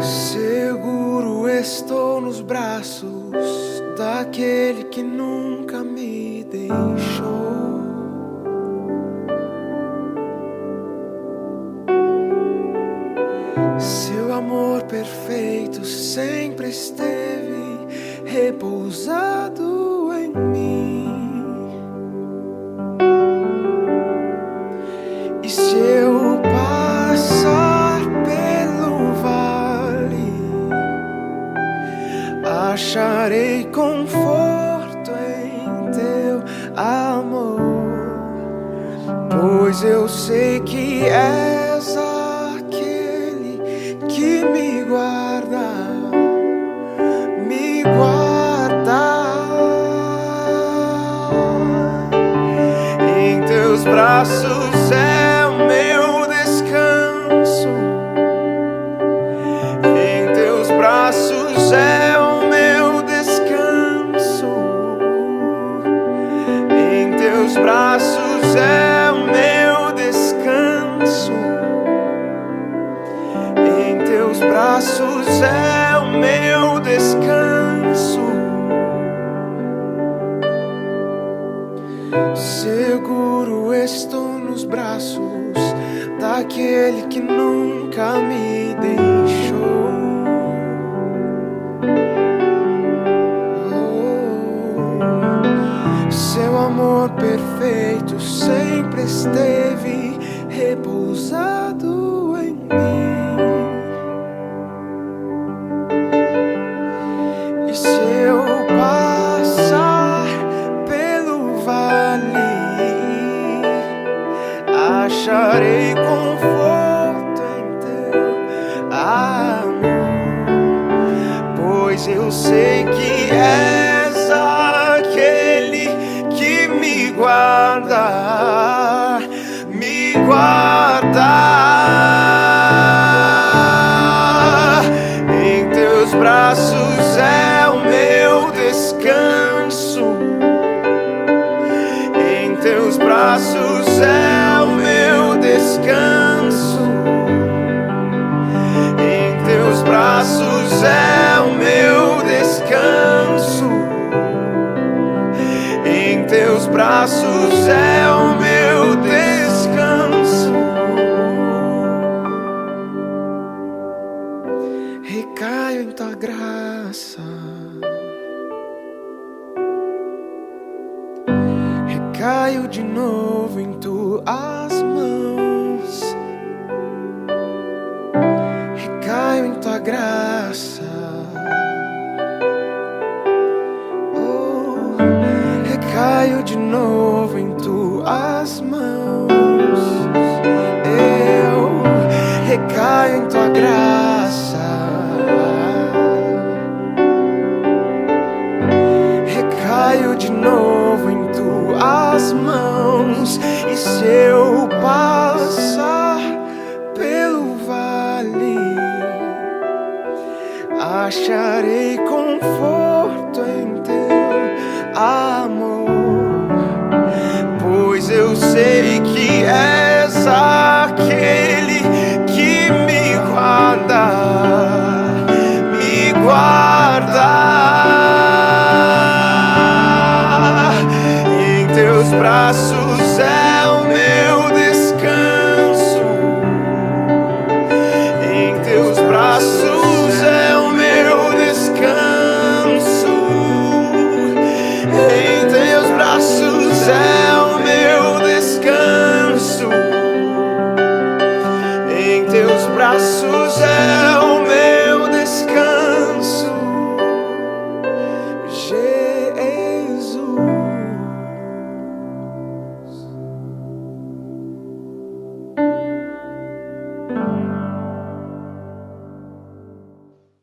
Seguro estou nos braços daquele que nunca me deixou. Seu amor perfeito sempre esteve repousado em mim. E se eu passar pelo vale, acharei conforto em teu amor, pois eu sei que és aquele que me guarda, me guarda. Em teus braços é o meu descanso, em teus braços é o meu descanso, em teus braços é o meu descanso, em teus braços é o meu descanso. Seguro estou nos braços daquele que nunca me deixou. Seu amor perfeito sempre esteve repousado em mim. E se eu passar pelo vale, acharei conforto em teu amor, pois eu sei que és aquele que me guarda, me guarda. Em teus braços é o meu descanso, em teus braços é o meu descanso, em teus braços é o meu descanso, em teus braços é o meu descanso. Recaio em tua graça, recaio de novo em tuas mãos, recaio em tua graça, oh, recaio de novo em tuas mãos, eu recaio em tua graça, recaio de novo em tuas mãos. E se eu passar pelo vale, acharei conforto em teu amor, pois eu sei que és aquele que me guarda, me guarda. Em teus braços é o meu descanso, em teus braços é o meu descanso, em teus braços é o meu descanso, em teus braços é o meu descanso, Jesus.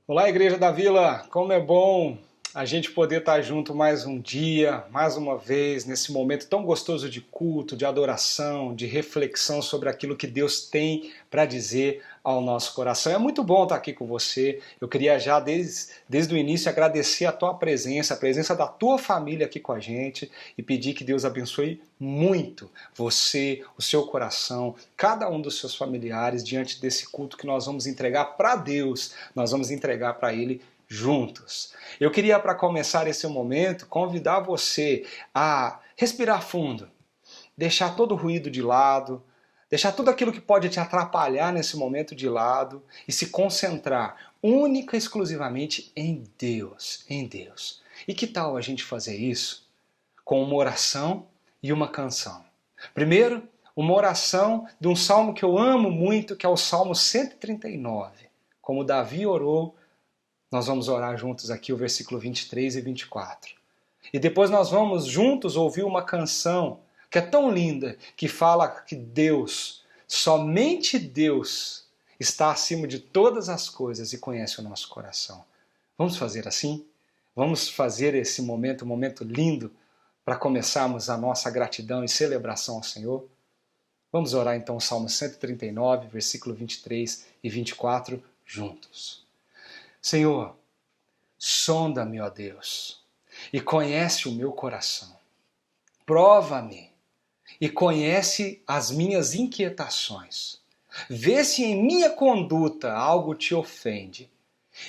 Olá, Igreja da Vila, como é bom a gente poder estar junto mais um dia, mais uma vez, nesse momento tão gostoso de culto, de adoração, de reflexão sobre aquilo que Deus tem para dizer ao nosso coração. É muito bom estar aqui com você. Eu queria já, desde o início, agradecer a tua presença, a presença da tua família aqui com a gente e pedir que Deus abençoe muito você, o seu coração, cada um dos seus familiares diante desse culto que nós vamos entregar para Deus, nós vamos entregar para Ele juntos. Eu queria, para começar esse momento, convidar você a respirar fundo, deixar todo o ruído de lado, deixar tudo aquilo que pode te atrapalhar nesse momento de lado e se concentrar única e exclusivamente em Deus, em Deus. E que tal a gente fazer isso com uma oração e uma canção? Primeiro, uma oração de um salmo que eu amo muito, que é o Salmo 139. Como Davi orou, nós vamos orar juntos aqui o versículo 23 e 24. E depois nós vamos juntos ouvir uma canção que é tão linda, que fala que Deus, somente Deus, está acima de todas as coisas e conhece o nosso coração. Vamos fazer assim? Vamos fazer esse momento um momento lindo para começarmos a nossa gratidão e celebração ao Senhor? Vamos orar então o Salmo 139, versículo 23 e 24 juntos. Senhor, sonda-me, ó Deus, e conhece o meu coração. Prova-me e conhece as minhas inquietações. Vê se em minha conduta algo te ofende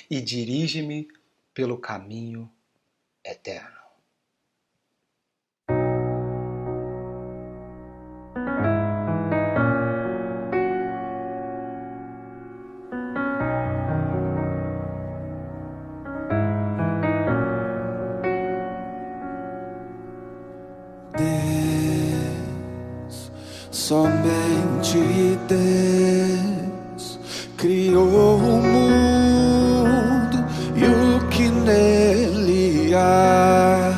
e dirige-me pelo caminho eterno. Somente Deus criou o mundo e o que nele há.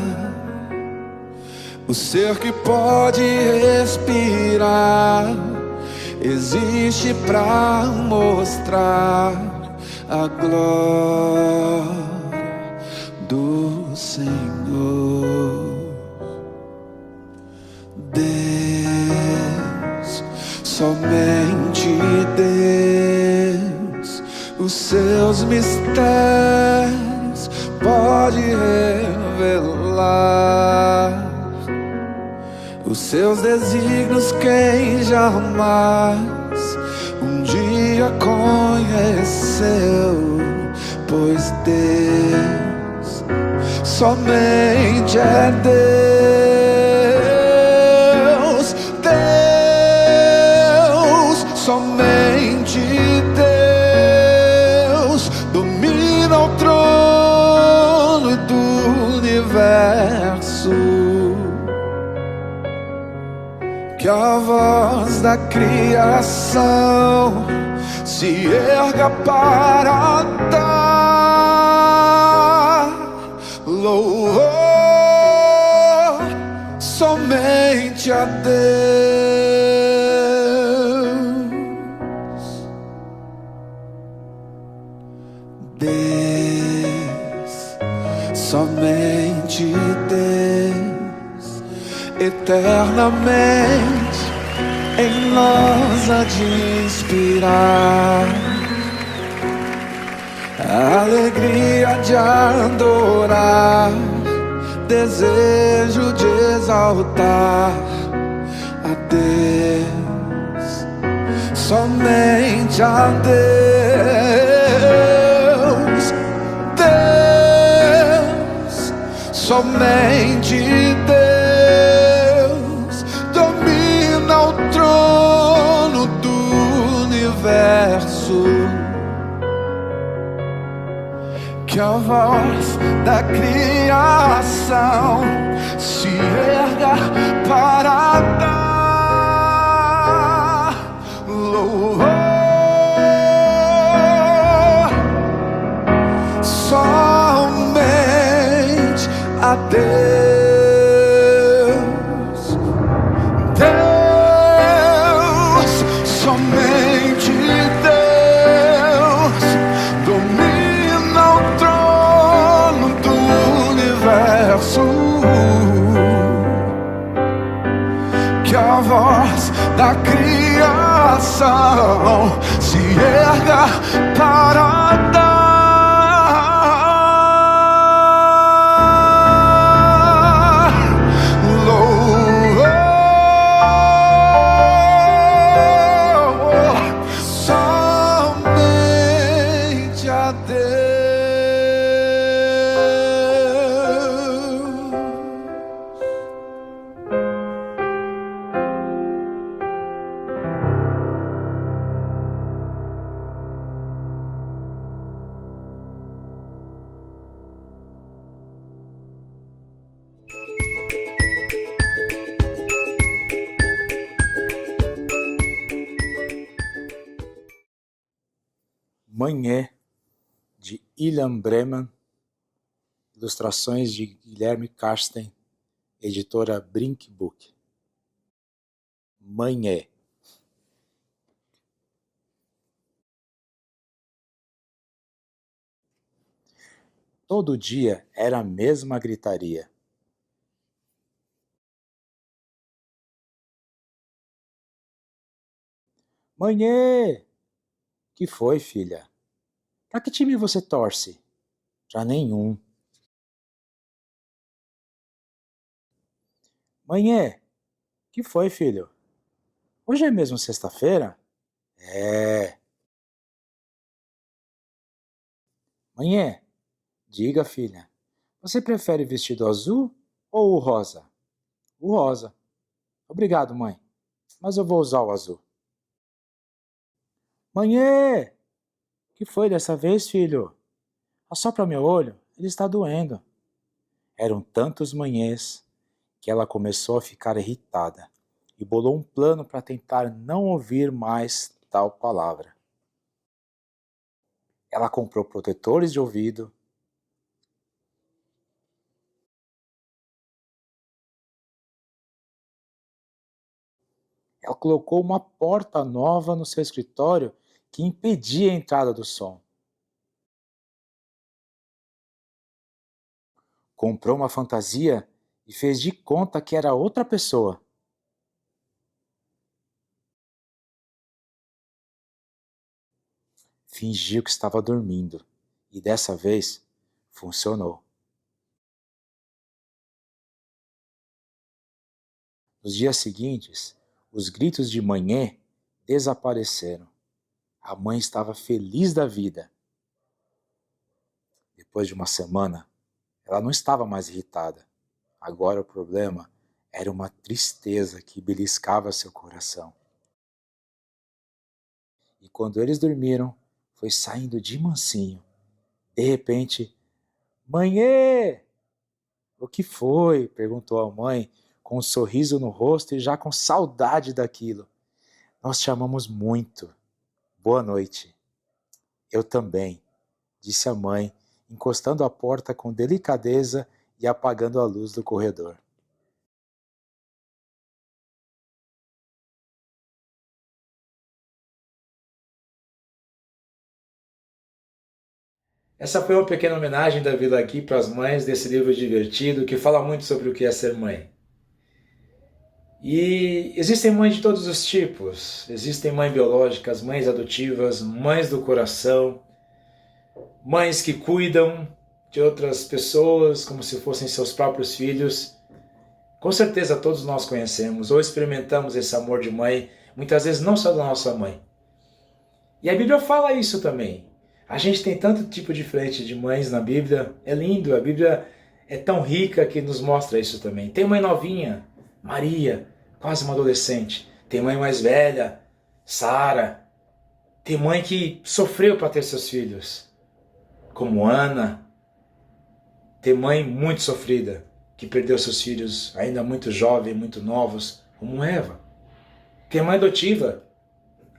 O ser que pode respirar existe para mostrar a glória do Senhor. Somente Deus, os seus mistérios pode revelar. Os seus desígnios quem jamais um dia conheceu, pois Deus somente é Deus. Somente Deus domina o trono do universo. Que a voz da criação se erga para dar louvor somente a Deus. Somente Deus, eternamente em nós há de inspirar a alegria de adorar, desejo de exaltar a Deus, somente a Deus. Somente Deus domina o trono do universo. Que a voz da criação se erga para dar louvor somente a Deus. Deus, somente Deus domina o trono do a criação se erga para dar louvor somente a Deus. Manhã, de Ilan Breman, ilustrações de Guilherme Karsten, editora Brink Book. Manhã. Todo dia era a mesma gritaria. Manhã! Que foi, filha? Pra que time você torce? Pra nenhum. Manhã! Que foi, filho? Hoje é mesmo sexta-feira? É. Manhã! Diga, filha. Você prefere vestido azul ou o rosa? O rosa. Obrigado, mãe. Mas eu vou usar o azul. Manhã! Que foi dessa vez, filho? Assopra meu olho, ele está doendo. Eram tantos manhãs que ela começou a ficar irritada e bolou um plano para tentar não ouvir mais tal palavra. Ela comprou protetores de ouvido, ela colocou uma porta nova no seu escritório que impedia a entrada do som. Comprou uma fantasia e fez de conta que era outra pessoa. Fingiu que estava dormindo e dessa vez funcionou. Nos dias seguintes, os gritos de manhã desapareceram. A mãe estava feliz da vida. Depois de uma semana, ela não estava mais irritada. Agora o problema era uma tristeza que beliscava seu coração. E quando eles dormiram, foi saindo de mansinho. De repente, Manhã! O que foi? Perguntou a mãe, com um sorriso no rosto e já com saudade daquilo. Nós te amamos muito. Boa noite. Eu também, disse a mãe, encostando a porta com delicadeza e apagando a luz do corredor. Essa foi uma pequena homenagem da Vila aqui para as mães desse livro divertido que fala muito sobre o que é ser mãe. E existem mães de todos os tipos. Existem mães biológicas, mães adotivas, mães do coração, mães que cuidam de outras pessoas como se fossem seus próprios filhos. Com certeza todos nós conhecemos ou experimentamos esse amor de mãe, muitas vezes não só da nossa mãe. E a Bíblia fala isso também. A gente tem tanto tipo diferente de mães na Bíblia. É lindo, a Bíblia é tão rica que nos mostra isso também. Tem mãe novinha, Maria, quase uma adolescente. Tem mãe mais velha, Sara. Tem mãe que sofreu para ter seus filhos, como Ana. Tem mãe muito sofrida, que perdeu seus filhos ainda muito jovens, muito novos, como Eva. Tem mãe adotiva,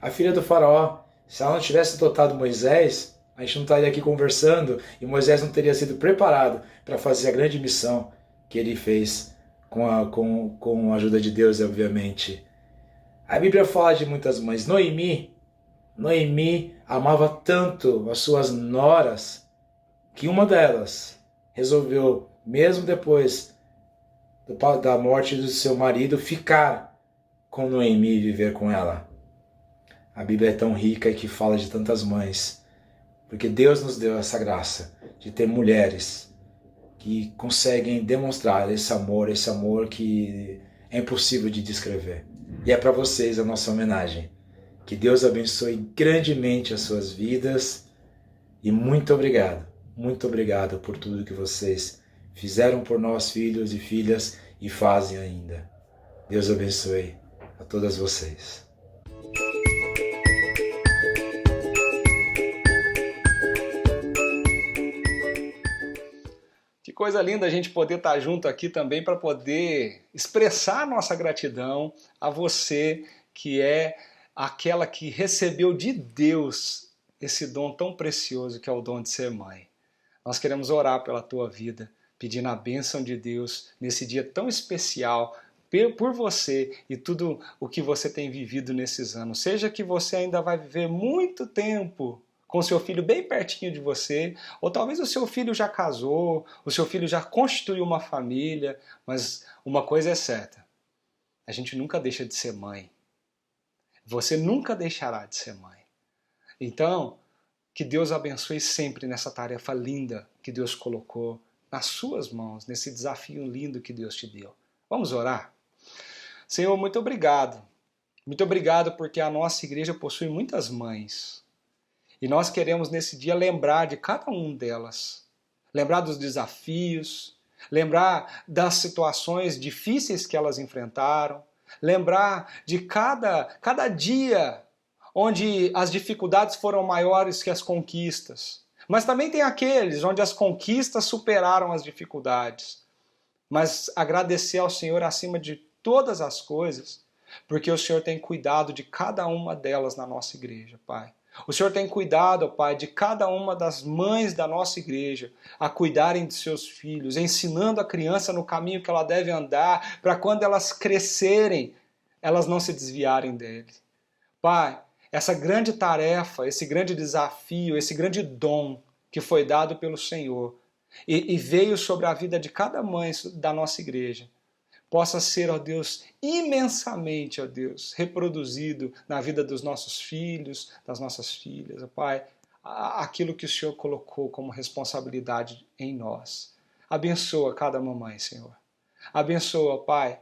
a filha do faraó. Se ela não tivesse adotado Moisés, a gente não estaria aqui conversando e Moisés não teria sido preparado para fazer a grande missão que ele fez com a ajuda de Deus, obviamente. A Bíblia fala de muitas mães. Noemi amava tanto as suas noras que uma delas resolveu, mesmo depois da morte do seu marido, ficar com Noemi e viver com ela. A Bíblia é tão rica e que fala de tantas mães, porque Deus nos deu essa graça de ter mulheres que conseguem demonstrar esse amor que é impossível de descrever. E é para vocês a nossa homenagem. Que Deus abençoe grandemente as suas vidas e muito obrigado por tudo que vocês fizeram por nós, filhos e filhas, e fazem ainda. Deus abençoe a todas vocês. Que coisa linda a gente poder estar junto aqui também para poder expressar nossa gratidão a você que é aquela que recebeu de Deus esse dom tão precioso que é o dom de ser mãe. Nós queremos orar pela tua vida, pedindo a bênção de Deus nesse dia tão especial por você e tudo o que você tem vivido nesses anos. Seja que você ainda vai viver muito tempo com seu filho bem pertinho de você, ou talvez o seu filho já casou, o seu filho já constituiu uma família, mas uma coisa é certa, a gente nunca deixa de ser mãe. Você nunca deixará de ser mãe. Então, que Deus abençoe sempre nessa tarefa linda que Deus colocou nas suas mãos, nesse desafio lindo que Deus te deu. Vamos orar? Senhor, muito obrigado. Muito obrigado porque a nossa igreja possui muitas mães. E nós queremos nesse dia lembrar de cada um delas. Lembrar dos desafios, lembrar das situações difíceis que elas enfrentaram, lembrar de cada dia onde as dificuldades foram maiores que as conquistas. Mas também tem aqueles onde as conquistas superaram as dificuldades. Mas agradecer ao Senhor acima de todas as coisas, porque o Senhor tem cuidado de cada uma delas na nossa igreja, Pai. O Senhor tem cuidado, Pai, de cada uma das mães da nossa igreja a cuidarem de seus filhos, ensinando a criança no caminho que ela deve andar, para quando elas crescerem, elas não se desviarem dele. Pai, essa grande tarefa, esse grande desafio, esse grande dom que foi dado pelo Senhor e veio sobre a vida de cada mãe da nossa igreja, possa ser, ó Deus, imensamente, ó Deus, reproduzido na vida dos nossos filhos, das nossas filhas, ó Pai, aquilo que o Senhor colocou como responsabilidade em nós. Abençoa cada mamãe, Senhor. Abençoa, ó Pai.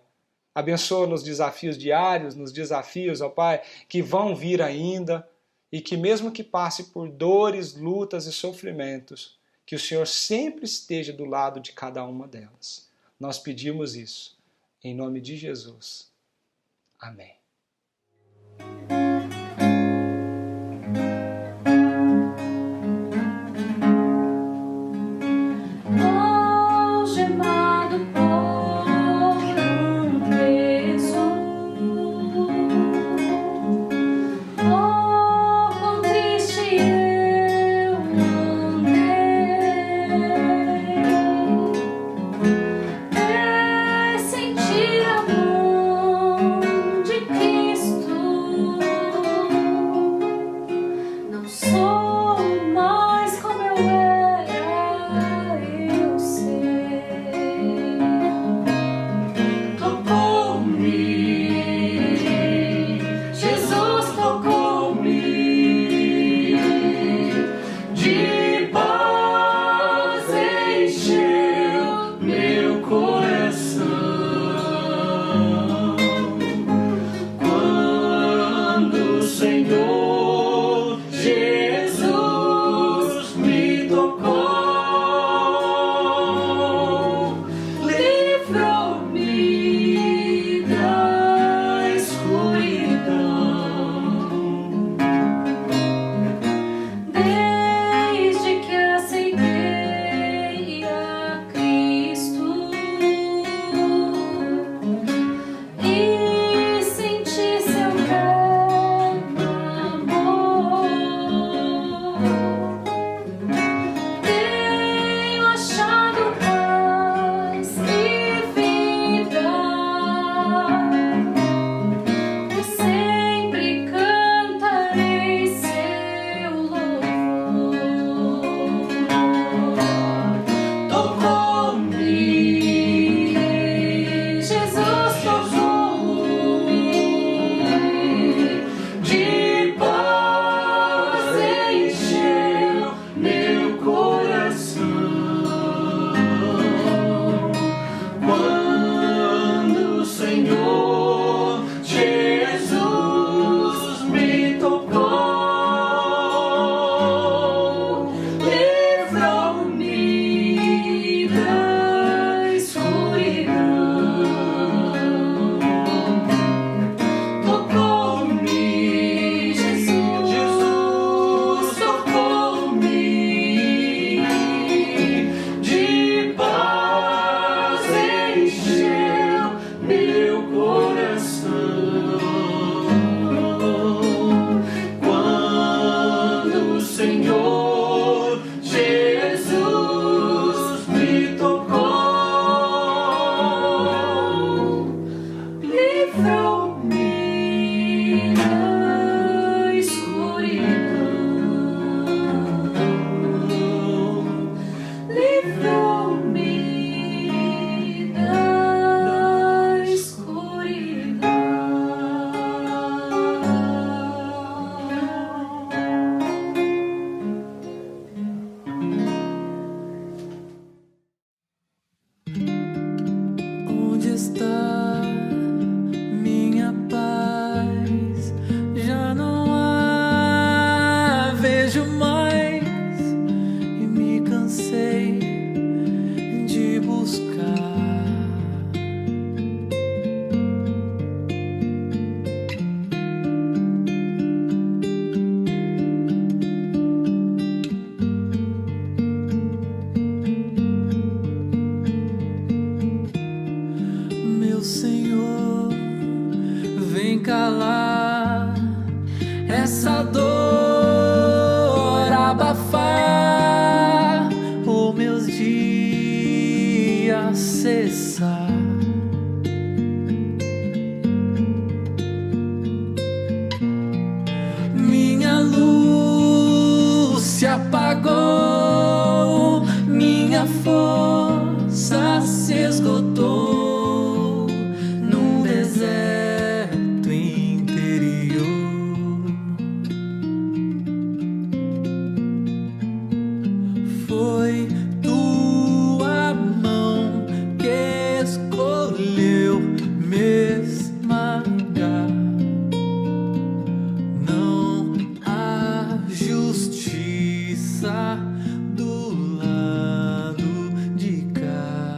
Abençoa nos desafios diários, nos desafios, ó Pai, que vão vir ainda, e que mesmo que passe por dores, lutas e sofrimentos, que o Senhor sempre esteja do lado de cada uma delas. Nós pedimos isso. Em nome de Jesus. Amém. Algemado por peso, oh, quão triste eu andei, sentir a mão de Cristo cessar. Minha luz se apagou, minha força se esgotou num deserto interior. Foi tua mão que escolheu me esmagar. Não há justiça do lado de cá.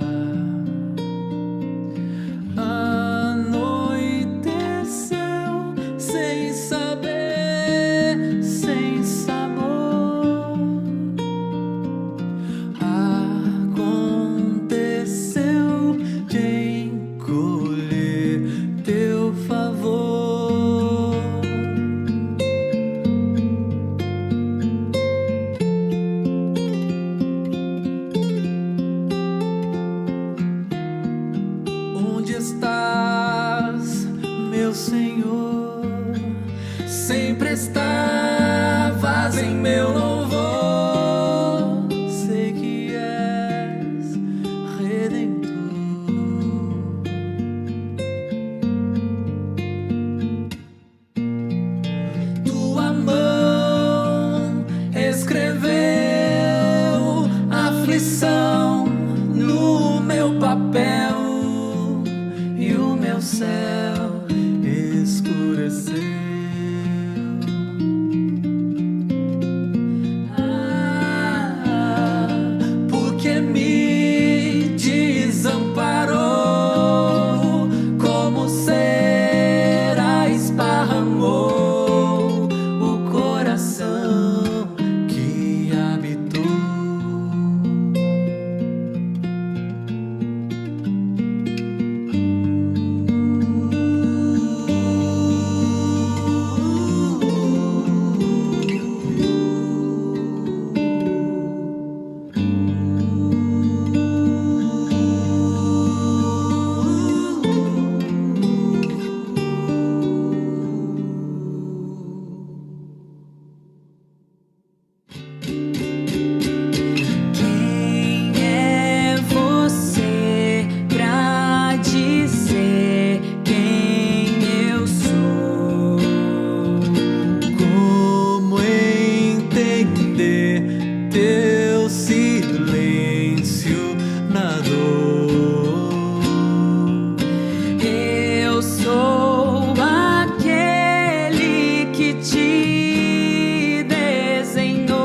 Anoiteceu sem saber, sem sabor. Aconteceu de encolher teu favor. Onde estás, meu Senhor? Sempre estavas em meu louvor. Sei que és redentor. Tua mão escreveu aflição no meu papel e o meu céu escureceu. Porque me desamparou, como cera esparramou o coração que habitou. Quem é você pra dizer quem eu sou? Como entender teu silêncio na dor? Eu sou aquele que te desenhou.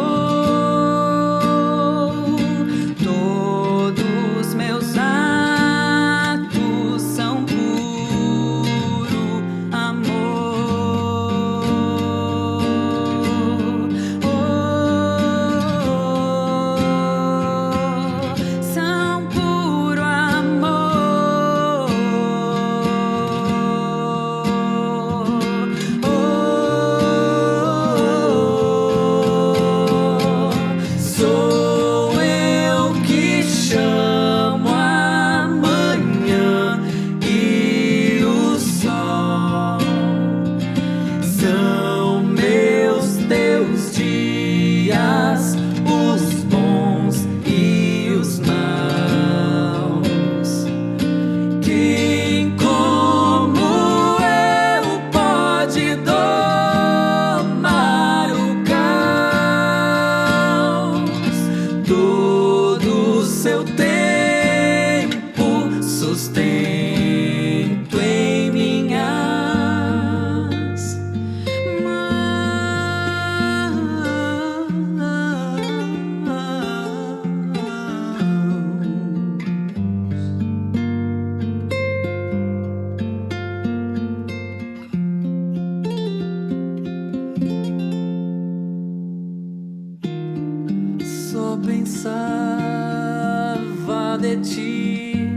Todos meus atos são puro amor. São puro amor. Sou eu que chamo a manhã e o sol. São meus teus dias, os bons e os maus. Quem como eu pode domar o caos? Todo seu tempo sustento em minhas mãos. Só pensava de ti,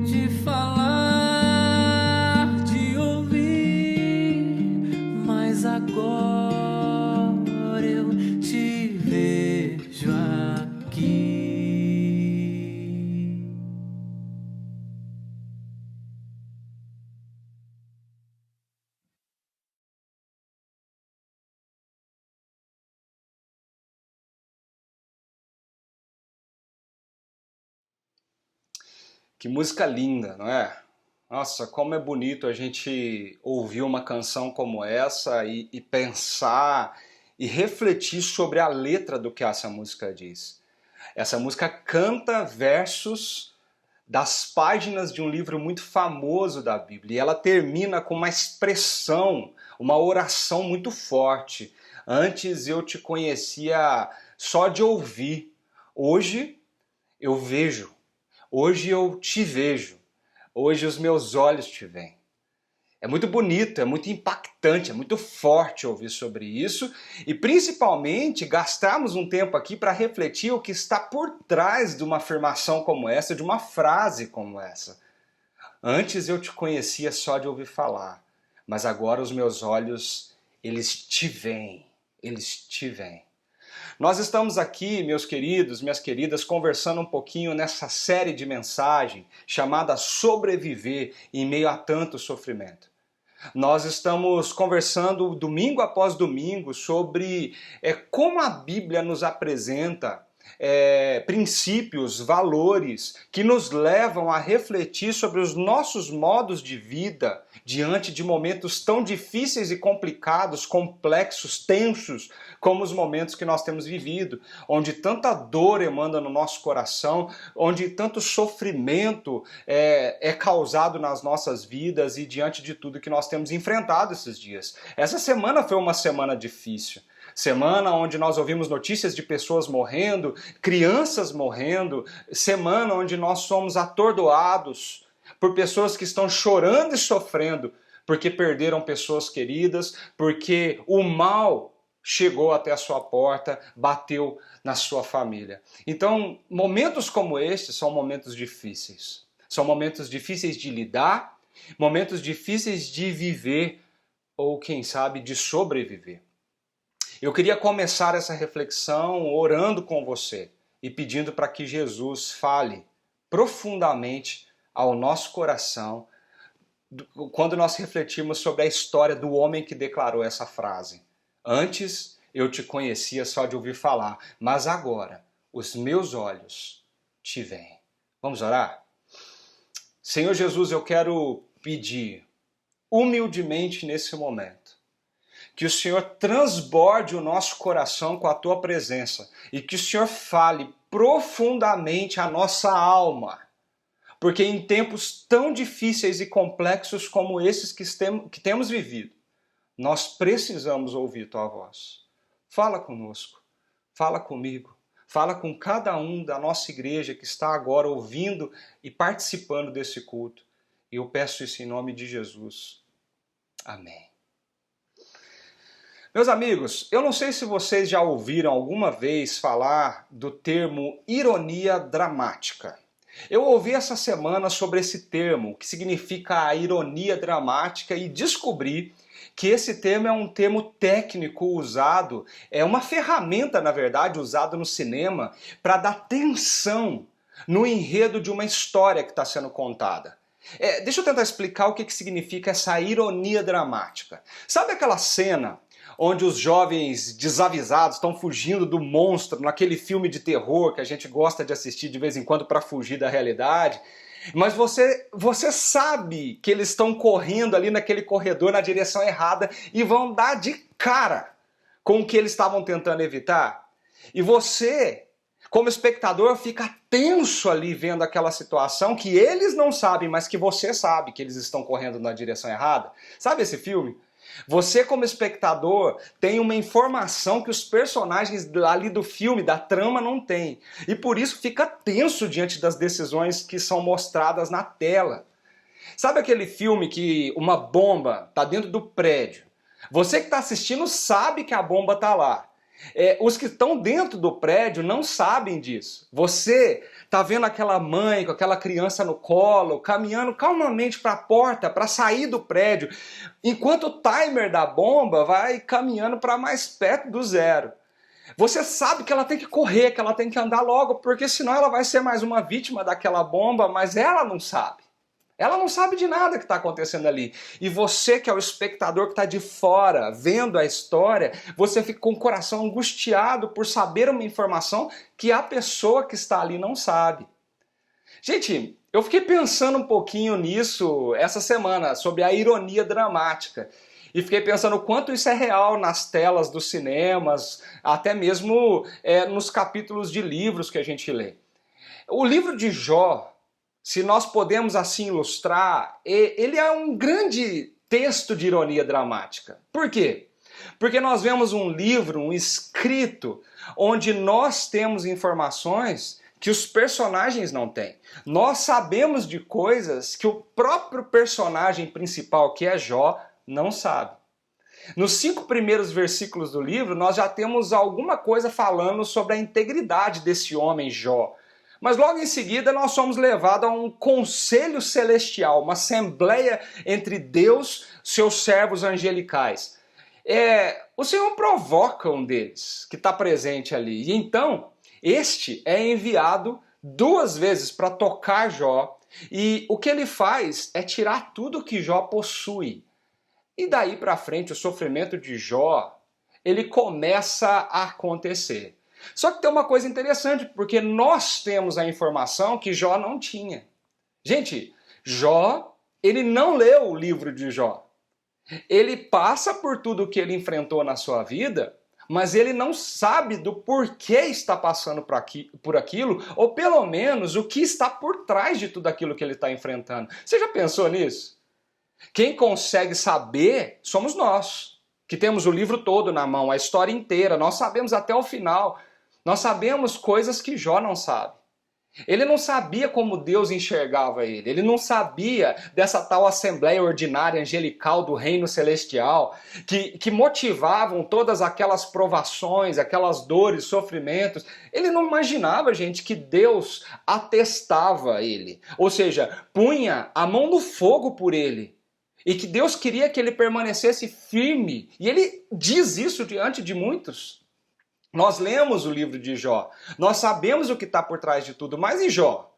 de falar, de ouvir, mas agora eu te vejo aqui. Que música linda, não é? Nossa, como é bonito a gente ouvir uma canção como essa e pensar e refletir sobre a letra do que essa música diz. Essa música canta versos das páginas de um livro muito famoso da Bíblia e ela termina com uma expressão, uma oração muito forte. Antes eu te conhecia só de ouvir, hoje eu vejo. Hoje eu te vejo, hoje os meus olhos te veem. É muito bonito, é muito impactante, é muito forte ouvir sobre isso e principalmente gastarmos um tempo aqui para refletir o que está por trás de uma afirmação como essa, de uma frase como essa. Antes eu te conhecia só de ouvir falar, mas agora os meus olhos, eles te veem, eles te veem. Nós estamos aqui, meus queridos, minhas queridas, conversando um pouquinho nessa série de mensagem chamada Sobreviver em meio a tanto sofrimento. Nós estamos conversando domingo após domingo sobre como a Bíblia nos apresenta princípios, valores que nos levam a refletir sobre os nossos modos de vida diante de momentos tão difíceis e complicados, complexos, tensos, como os momentos que nós temos vivido, onde tanta dor emana no nosso coração, onde tanto sofrimento é causado nas nossas vidas e diante de tudo que nós temos enfrentado esses dias. Essa semana foi uma semana difícil. Semana onde nós ouvimos notícias de pessoas morrendo, crianças morrendo, semana onde nós somos atordoados por pessoas que estão chorando e sofrendo porque perderam pessoas queridas, porque o mal chegou até a sua porta, bateu na sua família. Então, momentos como estes são momentos difíceis. São momentos difíceis de lidar, momentos difíceis de viver ou, quem sabe, de sobreviver. Eu queria começar essa reflexão orando com você e pedindo para que Jesus fale profundamente ao nosso coração quando nós refletimos sobre a história do homem que declarou essa frase. Antes eu te conhecia só de ouvir falar, mas agora os meus olhos te veem. Vamos orar? Senhor Jesus, eu quero pedir humildemente nesse momento que o Senhor transborde o nosso coração com a Tua presença e que o Senhor fale profundamente a nossa alma. Porque em tempos tão difíceis e complexos como esses que temos vivido, nós precisamos ouvir Tua voz. Fala conosco, fala comigo, fala com cada um da nossa igreja que está agora ouvindo e participando desse culto. E eu peço isso em nome de Jesus. Amém. Meus amigos, eu não sei se vocês já ouviram alguma vez falar do termo ironia dramática. Eu ouvi essa semana sobre esse termo, que significa a ironia dramática, e descobri que esse termo é um termo técnico usado, é uma ferramenta, na verdade, usada no cinema para dar tensão no enredo de uma história que está sendo contada. Deixa eu tentar explicar o que significa essa ironia dramática. Sabe aquela cena onde os jovens desavisados estão fugindo do monstro naquele filme de terror que a gente gosta de assistir de vez em quando para fugir da realidade? Mas você sabe que eles estão correndo ali naquele corredor na direção errada e vão dar de cara com o que eles estavam tentando evitar. E você, como espectador, fica tenso ali vendo aquela situação que eles não sabem, mas que você sabe que eles estão correndo na direção errada. Sabe esse filme? Você, como espectador, tem uma informação que os personagens ali do filme, da trama, não têm. E por isso fica tenso diante das decisões que são mostradas na tela. Sabe aquele filme que uma bomba está dentro do prédio? Você que está assistindo sabe que a bomba está lá. Os que estão dentro do prédio não sabem disso. Você está vendo aquela mãe com aquela criança no colo, caminhando calmamente para a porta, para sair do prédio, enquanto o timer da bomba vai caminhando para mais perto do zero. Você sabe que ela tem que correr, que ela tem que andar logo, porque senão ela vai ser mais uma vítima daquela bomba, mas ela não sabe. Ela não sabe de nada que está acontecendo ali. E você, que é o espectador que está de fora, vendo a história, você fica com o coração angustiado por saber uma informação que a pessoa que está ali não sabe. Gente, eu fiquei pensando um pouquinho nisso essa semana, sobre a ironia dramática. E fiquei pensando o quanto isso é real nas telas dos cinemas, até mesmo nos capítulos de livros que a gente lê. O livro de Jó, se nós podemos assim ilustrar, ele é um grande texto de ironia dramática. Por quê? Porque nós vemos um livro, um escrito, onde nós temos informações que os personagens não têm. Nós sabemos de coisas que o próprio personagem principal, que é Jó, não sabe. Nos 5 primeiros versículos do livro, nós já temos alguma coisa falando sobre a integridade desse homem Jó. Mas logo em seguida nós somos levados a um conselho celestial, uma assembleia entre Deus e seus servos angelicais. O Senhor provoca um deles, que está presente ali. E então, este é enviado 2 vezes para tocar Jó. E o que ele faz é tirar tudo que Jó possui. E daí para frente, o sofrimento de Jó, ele começa a acontecer. Só que tem uma coisa interessante, porque nós temos a informação que Jó não tinha. Gente, Jó, ele não leu o livro de Jó. Ele passa por tudo que ele enfrentou na sua vida, mas ele não sabe do porquê está passando por aquilo, ou pelo menos o que está por trás de tudo aquilo que ele está enfrentando. Você já pensou nisso? Quem consegue saber somos nós, que temos o livro todo na mão, a história inteira, nós sabemos até o final. Nós sabemos coisas que Jó não sabe. Ele não sabia como Deus enxergava ele não sabia dessa tal assembleia ordinária angelical do reino celestial, que motivavam todas aquelas provações, aquelas dores, sofrimentos. Ele não imaginava, gente, que Deus atestava ele, ou seja, punha a mão no fogo por ele. E que Deus queria que ele permanecesse firme. E ele diz isso diante de muitos. Nós lemos o livro de Jó. Nós sabemos o que está por trás de tudo. Mas e Jó?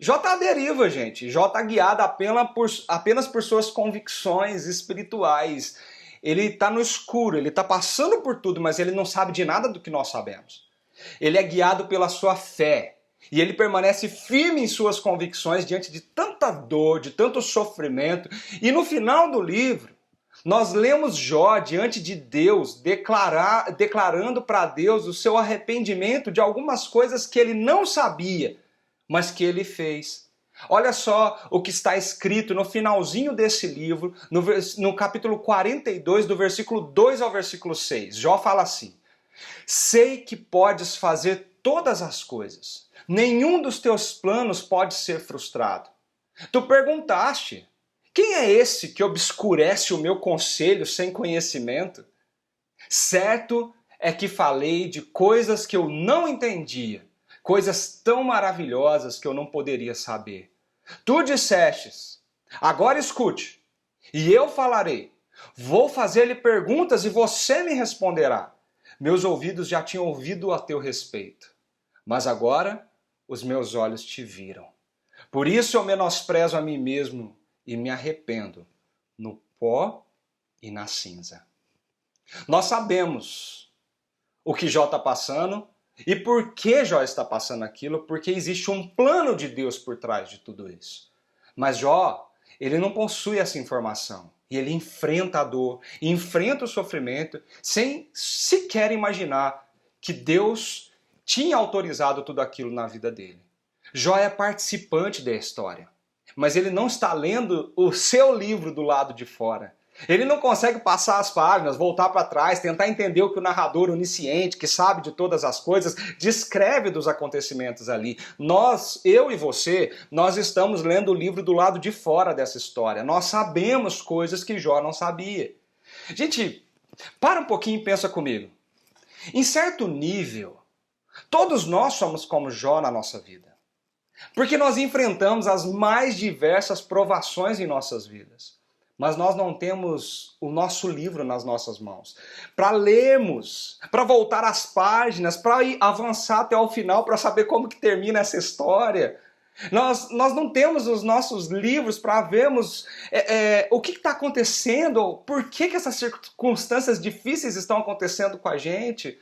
Jó está à deriva, gente. Jó está guiado apenas por suas convicções espirituais. Ele está no escuro, ele está passando por tudo, mas ele não sabe de nada do que nós sabemos. Ele é guiado pela sua fé. E ele permanece firme em suas convicções diante de tanta dor, de tanto sofrimento. E no final do livro, nós lemos Jó diante de Deus, declarando para Deus o seu arrependimento de algumas coisas que ele não sabia, mas que ele fez. Olha só o que está escrito no finalzinho desse livro, no capítulo 42, do versículo 2 ao versículo 6. Jó fala assim: sei que podes fazer todas as coisas. Nenhum dos teus planos pode ser frustrado. Tu perguntaste, quem é esse que obscurece o meu conselho sem conhecimento? Certo é que falei de coisas que eu não entendia, coisas tão maravilhosas que eu não poderia saber. Tu dissestes, agora escute, e eu falarei. Vou fazer-lhe perguntas e você me responderá. Meus ouvidos já tinham ouvido a teu respeito, mas agora os meus olhos te viram. Por isso eu menosprezo a mim mesmo e me arrependo no pó e na cinza. Nós sabemos o que Jó está passando e por que Jó está passando aquilo, porque existe um plano de Deus por trás de tudo isso. Mas Jó, ele não possui essa informação. E ele enfrenta a dor, enfrenta o sofrimento, sem sequer imaginar que Deus tinha autorizado tudo aquilo na vida dele. Jó é participante da história, mas ele não está lendo o seu livro do lado de fora. Ele não consegue passar as páginas, voltar para trás, tentar entender o que o narrador onisciente, que sabe de todas as coisas, descreve dos acontecimentos ali. Nós, eu e você, nós estamos lendo o livro do lado de fora dessa história. Nós sabemos coisas que Jó não sabia. Gente, para um pouquinho e pensa comigo. Em certo nível, todos nós somos como Jó na nossa vida. Porque nós enfrentamos as mais diversas provações em nossas vidas. Mas nós não temos o nosso livro nas nossas mãos. Para lermos, para voltar às páginas, para avançar até o final, para saber como que termina essa história. Nós não temos os nossos livros para vermos o que está acontecendo, por que essas circunstâncias difíceis estão acontecendo com a gente.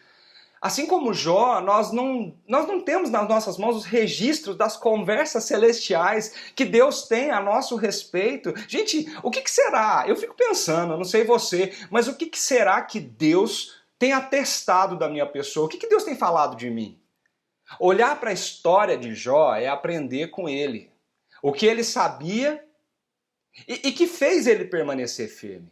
Assim como Jó, nós não temos nas nossas mãos os registros das conversas celestiais que Deus tem a nosso respeito. Gente, o que será? Eu fico pensando, eu não sei você, mas o que será que Deus tem atestado da minha pessoa? O que Deus tem falado de mim? Olhar para a história de Jó é aprender com ele. O que ele sabia e que fez ele permanecer firme.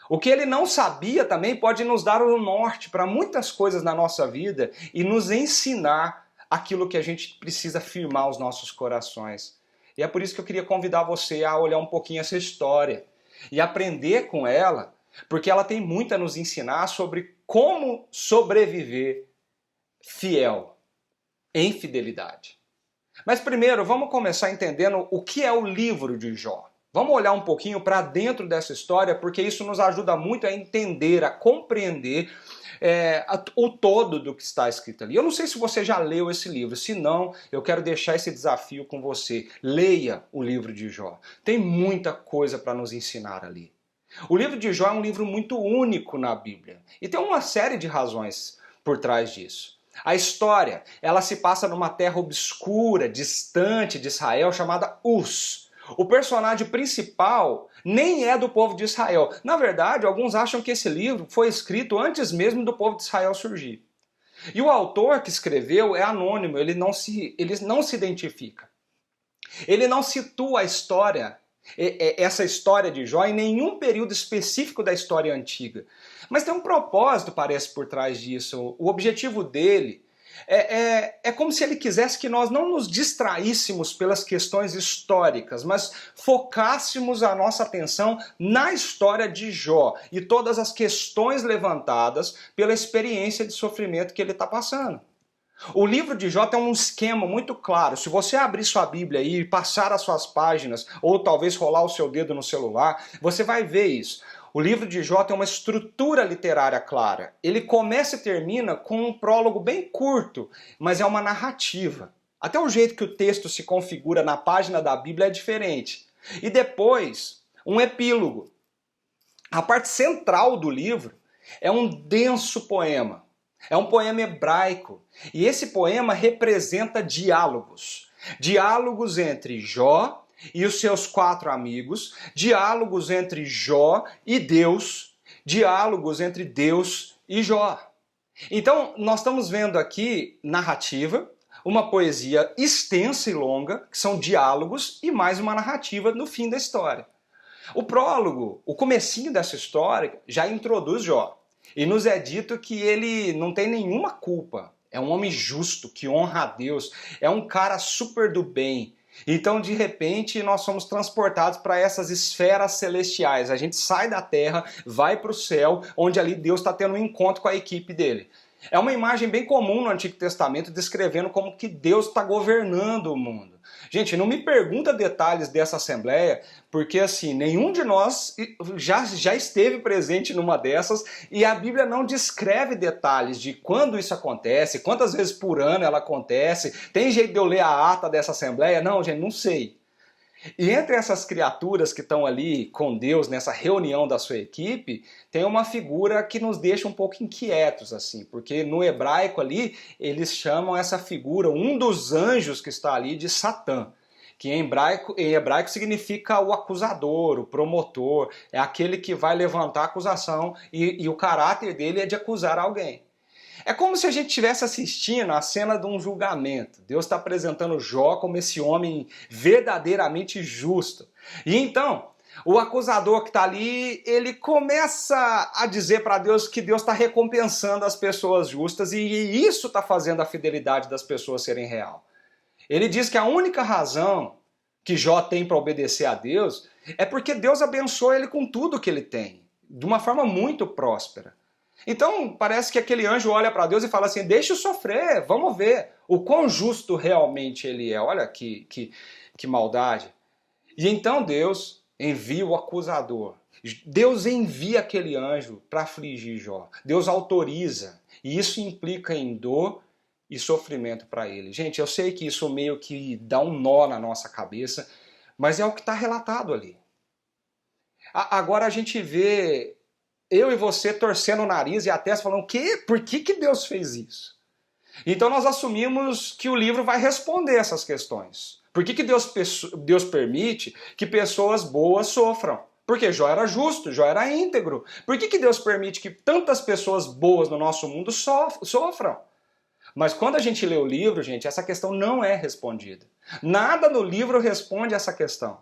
O que ele não sabia também pode nos dar o norte para muitas coisas na nossa vida e nos ensinar aquilo que a gente precisa firmar os nossos corações. E é por isso que eu queria convidar você a olhar um pouquinho essa história e aprender com ela, porque ela tem muito a nos ensinar sobre como sobreviver fiel, em fidelidade. Mas primeiro, vamos começar entendendo o que é o livro de Jó. Vamos olhar um pouquinho para dentro dessa história, porque isso nos ajuda muito a entender, a compreender o todo do que está escrito ali. Eu não sei se você já leu esse livro, se não, eu quero deixar esse desafio com você. Leia o livro de Jó. Tem muita coisa para nos ensinar ali. O livro de Jó é um livro muito único na Bíblia, e tem uma série de razões por trás disso. A história, ela se passa numa terra obscura, distante de Israel, chamada Uz. O personagem principal nem é do povo de Israel. Na verdade, alguns acham que esse livro foi escrito antes mesmo do povo de Israel surgir. E o autor que escreveu é anônimo, ele não se identifica. Ele não situa a história, essa história de Jó, em nenhum período específico da história antiga. Mas tem um propósito, parece, por trás disso. O objetivo dele é como se ele quisesse que nós não nos distraíssemos pelas questões históricas, mas focássemos a nossa atenção na história de Jó e todas as questões levantadas pela experiência de sofrimento que ele está passando. O livro de Jó tem um esquema muito claro. Se você abrir sua Bíblia aí e passar as suas páginas, ou talvez rolar o seu dedo no celular, você vai ver isso. O livro de Jó tem uma estrutura literária clara. Ele começa e termina com um prólogo bem curto, mas é uma narrativa. Até o jeito que o texto se configura na página da Bíblia é diferente. E depois, um epílogo. A parte central do livro é um denso poema. É um poema hebraico. E esse poema representa diálogos. Diálogos entre Jó e os seus 4 amigos, diálogos entre Jó e Deus, diálogos entre Deus e Jó. Então, nós estamos vendo aqui narrativa, uma poesia extensa e longa, que são diálogos, e mais uma narrativa no fim da história. O prólogo, o comecinho dessa história, já introduz Jó. E nos é dito que ele não tem nenhuma culpa. É um homem justo, que honra a Deus. É um cara super do bem. Então, de repente, nós somos transportados para essas esferas celestiais. A gente sai da terra, vai para o céu, onde ali Deus está tendo um encontro com a equipe dele. É uma imagem bem comum no Antigo Testamento, descrevendo como que Deus está governando o mundo. Gente, não me pergunta detalhes dessa assembleia, porque assim, nenhum de nós já esteve presente numa dessas, e a Bíblia não descreve detalhes de quando isso acontece, quantas vezes por ano ela acontece. Tem jeito de eu ler a ata dessa assembleia? Não, gente, não sei. E entre essas criaturas que estão ali com Deus, nessa reunião da sua equipe, tem uma figura que nos deixa um pouco inquietos, assim, porque no hebraico ali, eles chamam essa figura, um dos anjos que está ali, de Satã, que em hebraico significa o acusador, o promotor, é aquele que vai levantar a acusação e o caráter dele é de acusar alguém. É como se a gente estivesse assistindo a cena de um julgamento. Deus está apresentando Jó como esse homem verdadeiramente justo. E então, o acusador que está ali, ele começa a dizer para Deus que Deus está recompensando as pessoas justas e isso está fazendo a fidelidade das pessoas serem real. Ele diz que a única razão que Jó tem para obedecer a Deus é porque Deus abençoa ele com tudo que ele tem, de uma forma muito próspera. Então, parece que aquele anjo olha para Deus e fala assim, deixa eu sofrer, vamos ver o quão justo realmente ele é. Olha que maldade. E então Deus envia o acusador. Deus envia aquele anjo para afligir Jó. Deus autoriza. E isso implica em dor e sofrimento para ele. Gente, eu sei que isso meio que dá um nó na nossa cabeça, mas é o que está relatado ali. Agora a gente vê eu e você torcendo o nariz e a testa falando, por que Deus fez isso? Então nós assumimos que o livro vai responder essas questões. Por que Deus permite que pessoas boas sofram? Porque Jó era justo, Jó era íntegro. Por que Deus permite que tantas pessoas boas no nosso mundo sofram? Mas quando a gente lê o livro, gente, essa questão não é respondida. Nada no livro responde essa questão.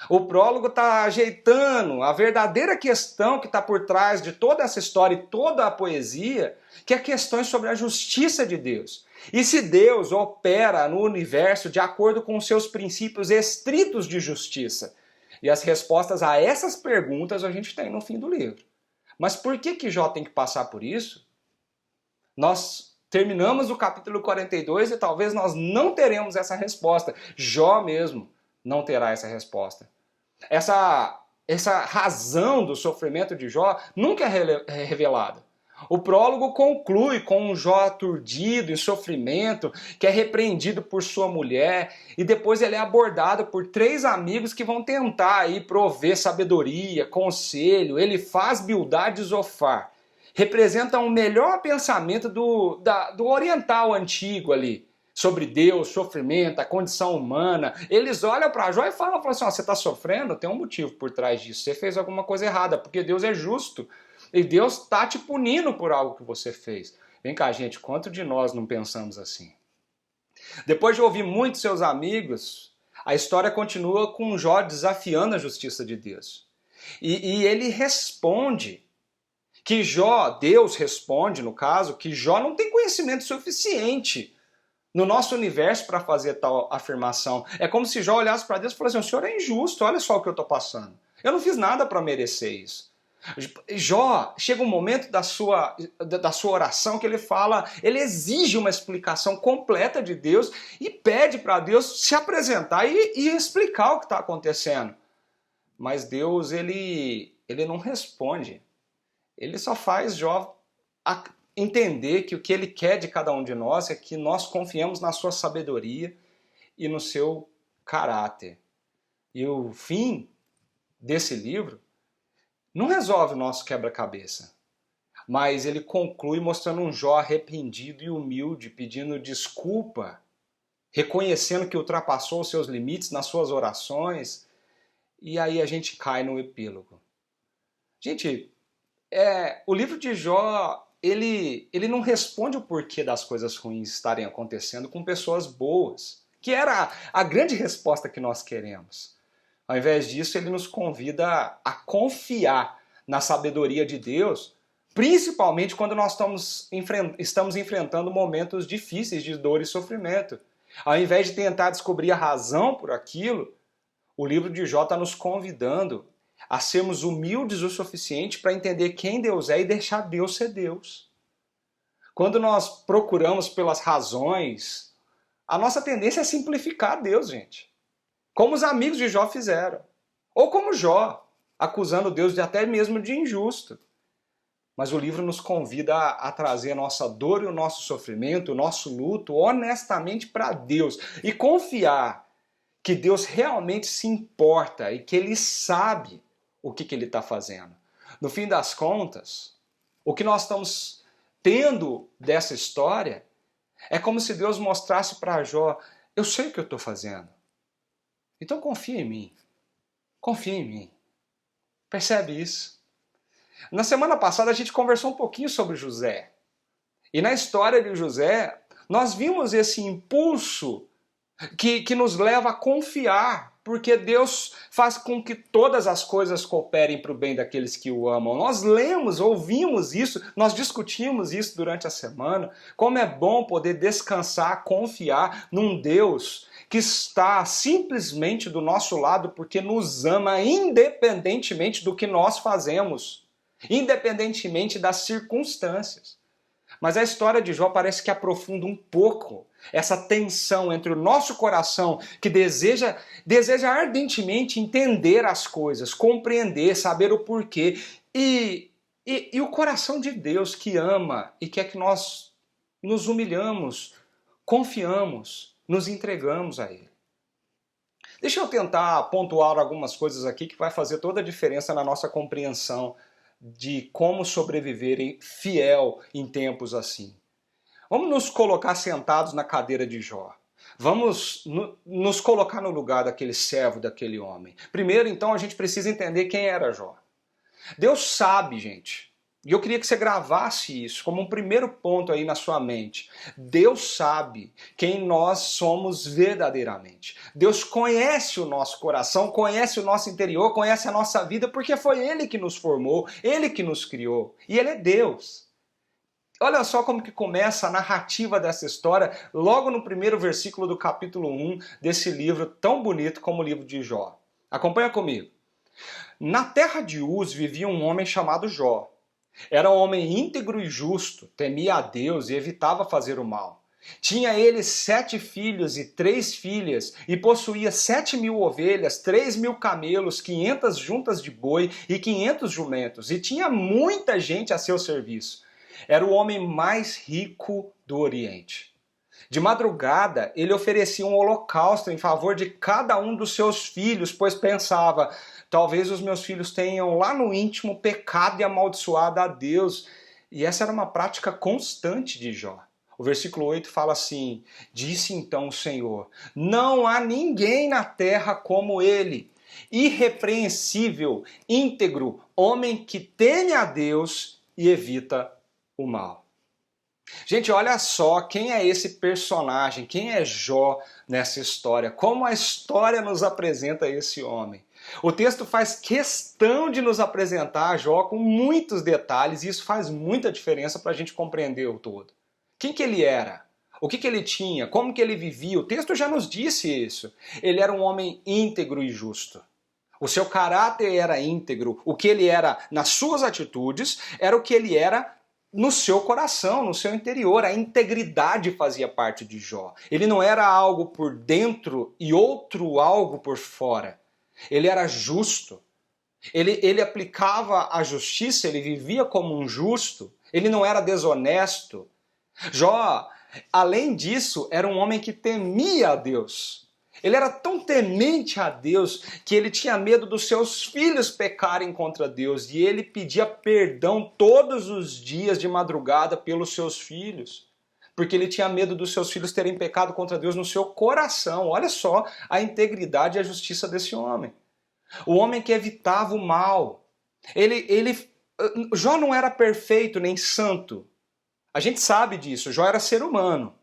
O prólogo está ajeitando a verdadeira questão que está por trás de toda essa história e toda a poesia, que é questões sobre a justiça de Deus. E se Deus opera no universo de acordo com os seus princípios estritos de justiça? E as respostas a essas perguntas a gente tem no fim do livro. Mas por que Jó tem que passar por isso? Nós terminamos o capítulo 42 e talvez nós não teremos essa resposta. Jó mesmo não terá essa resposta. Essa razão do sofrimento de Jó nunca é revelada. O prólogo conclui com um Jó aturdido, em sofrimento, que é repreendido por sua mulher, e depois ele é abordado por 3 amigos que vão tentar aí prover sabedoria, conselho. Ele faz Bildad e Zofar. Representa um melhor pensamento do oriental antigo ali, sobre Deus, sofrimento, a condição humana. Eles olham para Jó e falam assim, você está sofrendo? Tem um motivo por trás disso, você fez alguma coisa errada, porque Deus é justo. E Deus está te punindo por algo que você fez. Vem cá, gente, quanto de nós não pensamos assim? Depois de ouvir muitos seus amigos, a história continua com Jó desafiando a justiça de Deus. E ele responde que Deus responde, no caso, que Jó não tem conhecimento suficiente no nosso universo para fazer tal afirmação. É como se Jó olhasse para Deus e falasse assim, o senhor é injusto, olha só o que eu estou passando. Eu não fiz nada para merecer isso. Jó, chega um momento da sua oração que ele exige uma explicação completa de Deus e pede para Deus se apresentar e explicar o que está acontecendo. Mas Deus, ele não responde. Ele só faz Jó entender que o que ele quer de cada um de nós é que nós confiemos na sua sabedoria e no seu caráter. E o fim desse livro não resolve o nosso quebra-cabeça, mas ele conclui mostrando um Jó arrependido e humilde, pedindo desculpa, reconhecendo que ultrapassou os seus limites nas suas orações, e aí a gente cai no epílogo. Gente, o livro de Jó, ele não responde o porquê das coisas ruins estarem acontecendo com pessoas boas, que era a grande resposta que nós queremos. Ao invés disso, ele nos convida a confiar na sabedoria de Deus, principalmente quando nós estamos enfrentando momentos difíceis de dor e sofrimento. Ao invés de tentar descobrir a razão por aquilo, o livro de Jó está nos convidando a sermos humildes o suficiente para entender quem Deus é e deixar Deus ser Deus. Quando nós procuramos pelas razões, a nossa tendência é simplificar Deus, gente. Como os amigos de Jó fizeram. Ou como Jó, acusando Deus até mesmo de injusto. Mas o livro nos convida a trazer a nossa dor e o nosso sofrimento, o nosso luto, honestamente para Deus. E confiar que Deus realmente se importa e que Ele sabe o que Ele está fazendo. No fim das contas, o que nós estamos tendo dessa história é como se Deus mostrasse para Jó, eu sei o que eu estou fazendo. Então confia em mim. Confia em mim. Percebe isso? Na semana passada a gente conversou um pouquinho sobre José. E na história de José, nós vimos esse impulso que nos leva a confiar, porque Deus faz com que todas as coisas cooperem para o bem daqueles que o amam. Nós lemos, ouvimos isso, nós discutimos isso durante a semana, como é bom poder descansar, confiar num Deus que está simplesmente do nosso lado porque nos ama independentemente do que nós fazemos, independentemente das circunstâncias. Mas a história de Jó parece que aprofunda um pouco essa tensão entre o nosso coração, que deseja ardentemente entender as coisas, compreender, saber o porquê, e o coração de Deus que ama e quer que nós nos humilhamos, confiamos, nos entregamos a Ele. Deixa eu tentar pontuar algumas coisas aqui que vai fazer toda a diferença na nossa compreensão de como sobreviverem fiel em tempos assim. Vamos nos colocar sentados na cadeira de Jó. Vamos nos colocar no lugar daquele servo, daquele homem. Primeiro, então, a gente precisa entender quem era Jó. Deus sabe, gente, e eu queria que você gravasse isso como um primeiro ponto aí na sua mente. Deus sabe quem nós somos verdadeiramente. Deus conhece o nosso coração, conhece o nosso interior, conhece a nossa vida, porque foi Ele que nos formou, Ele que nos criou. E Ele é Deus. Olha só como que começa a narrativa dessa história, logo no primeiro versículo do capítulo 1 desse livro tão bonito como o livro de Jó. Acompanha comigo. Na terra de Uz vivia um homem chamado Jó. Era um homem íntegro e justo, temia a Deus e evitava fazer o mal. Tinha ele 7 filhos e 3 filhas, e possuía 7.000 ovelhas, 3.000 camelos, 500 juntas de boi e 500 jumentos, e tinha muita gente a seu serviço. Era o homem mais rico do Oriente. De madrugada, ele oferecia um holocausto em favor de cada um dos seus filhos, pois pensava, talvez os meus filhos tenham lá no íntimo pecado e amaldiçoado a Deus. E essa era uma prática constante de Jó. O versículo 8 fala assim, disse então o Senhor, não há ninguém na terra como ele, irrepreensível, íntegro, homem que teme a Deus e evita o mal. Gente, olha só quem é esse personagem, quem é Jó nessa história, como a história nos apresenta esse homem. O texto faz questão de nos apresentar Jó com muitos detalhes e isso faz muita diferença para a gente compreender o todo. Quem que ele era? O que ele tinha? Como que ele vivia? O texto já nos disse isso. Ele era um homem íntegro e justo. O seu caráter era íntegro. O que ele era nas suas atitudes era o que ele era no seu coração, no seu interior. A integridade fazia parte de Jó. Ele não era algo por dentro e outro algo por fora. Ele era justo. Ele aplicava a justiça, ele vivia como um justo. Ele não era desonesto. Jó, além disso, era um homem que temia a Deus. Ele era tão temente a Deus que ele tinha medo dos seus filhos pecarem contra Deus e ele pedia perdão todos os dias de madrugada pelos seus filhos, porque ele tinha medo dos seus filhos terem pecado contra Deus no seu coração. Olha só a integridade e a justiça desse homem. O homem que evitava o mal. Jó não era perfeito nem santo. A gente sabe disso, Jó era ser humano.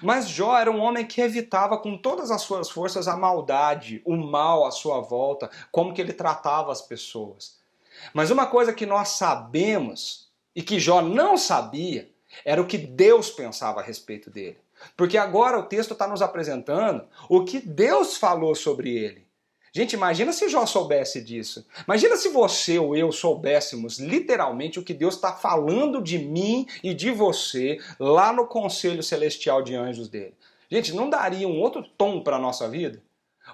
Mas Jó era um homem que evitava com todas as suas forças a maldade, o mal à sua volta, como que ele tratava as pessoas. Mas uma coisa que nós sabemos e que Jó não sabia era o que Deus pensava a respeito dele. Porque agora o texto está nos apresentando o que Deus falou sobre ele. Gente, imagina se Jó soubesse disso. Imagina se você ou eu soubéssemos literalmente o que Deus está falando de mim e de você lá no conselho celestial de anjos dele. Gente, não daria um outro tom para a nossa vida?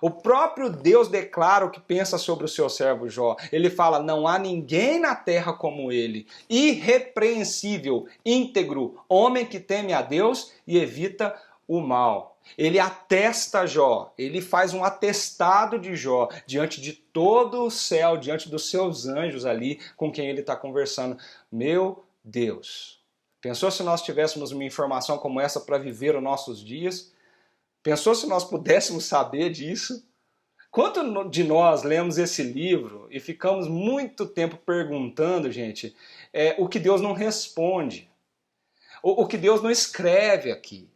O próprio Deus declara o que pensa sobre o seu servo Jó. Ele fala, não há ninguém na terra como ele, irrepreensível, íntegro, homem que teme a Deus e evita o mal. Ele atesta Jó, ele faz um atestado de Jó diante de todo o céu, diante dos seus anjos ali com quem ele está conversando. Meu Deus! Pensou se nós tivéssemos uma informação como essa para viver os nossos dias? Pensou se nós pudéssemos saber disso? Quanto de nós lemos esse livro e ficamos muito tempo perguntando, gente, o que Deus não responde, o que Deus não escreve aqui?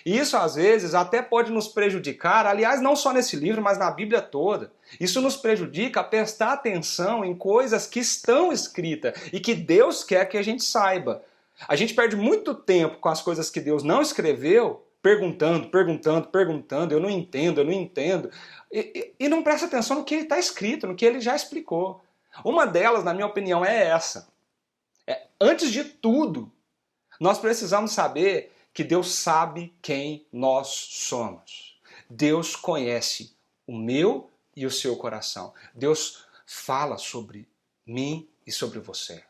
E isso, às vezes, até pode nos prejudicar, aliás, não só nesse livro, mas na Bíblia toda. Isso nos prejudica a prestar atenção em coisas que estão escritas e que Deus quer que a gente saiba. A gente perde muito tempo com as coisas que Deus não escreveu, perguntando, eu não entendo, e não presta atenção no que está escrito, no que ele já explicou. Uma delas, na minha opinião, é essa. Antes de tudo, nós precisamos saber que Deus sabe quem nós somos. Deus conhece o meu e o seu coração. Deus fala sobre mim e sobre você.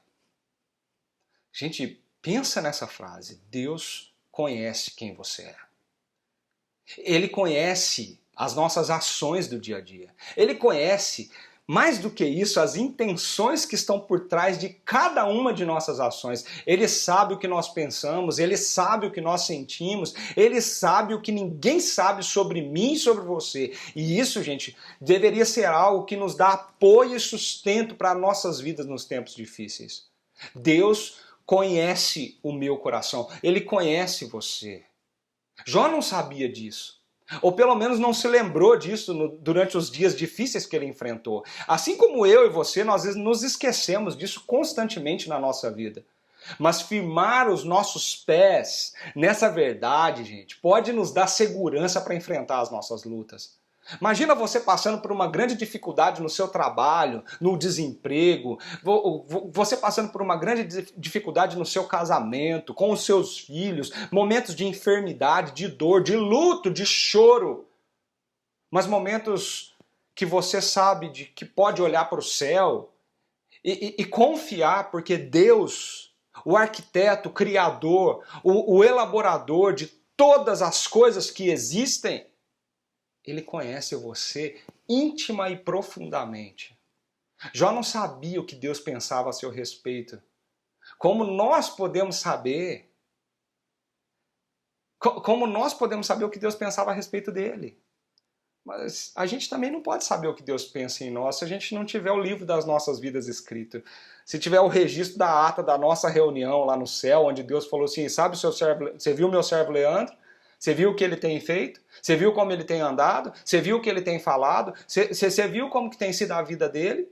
Gente, pensa nessa frase. Deus conhece quem você é. Ele conhece as nossas ações do dia a dia. Ele conhece Mais do que isso, as intenções que estão por trás de cada uma de nossas ações. Ele sabe o que nós pensamos, ele sabe o que nós sentimos, ele sabe o que ninguém sabe sobre mim e sobre você. E isso, gente, deveria ser algo que nos dá apoio e sustento para nossas vidas nos tempos difíceis. Deus conhece o meu coração, ele conhece você. Jó não sabia disso. Ou pelo menos não se lembrou disso durante os dias difíceis que ele enfrentou. Assim como eu e você, nós às vezes nos esquecemos disso constantemente na nossa vida. Mas firmar os nossos pés nessa verdade, gente, pode nos dar segurança para enfrentar as nossas lutas. Imagina você passando por uma grande dificuldade no seu trabalho, no desemprego, você passando por uma grande dificuldade no seu casamento, com os seus filhos, momentos de enfermidade, de dor, de luto, de choro, mas momentos que você sabe de que pode olhar para o céu e confiar, porque Deus, o arquiteto, o criador, o elaborador de todas as coisas que existem, ele conhece você íntima e profundamente. Jó não sabia o que Deus pensava a seu respeito. Como nós podemos saber? Como nós podemos saber o que Deus pensava a respeito dele? Mas a gente também não pode saber o que Deus pensa em nós se a gente não tiver o livro das nossas vidas escrito. Se tiver o registro da ata da nossa reunião lá no céu, onde Deus falou assim, sabe o seu servo, você viu meu servo Leandro? Você viu o que ele tem feito? Você viu como ele tem andado? Você viu o que ele tem falado? Você viu como que tem sido a vida dele?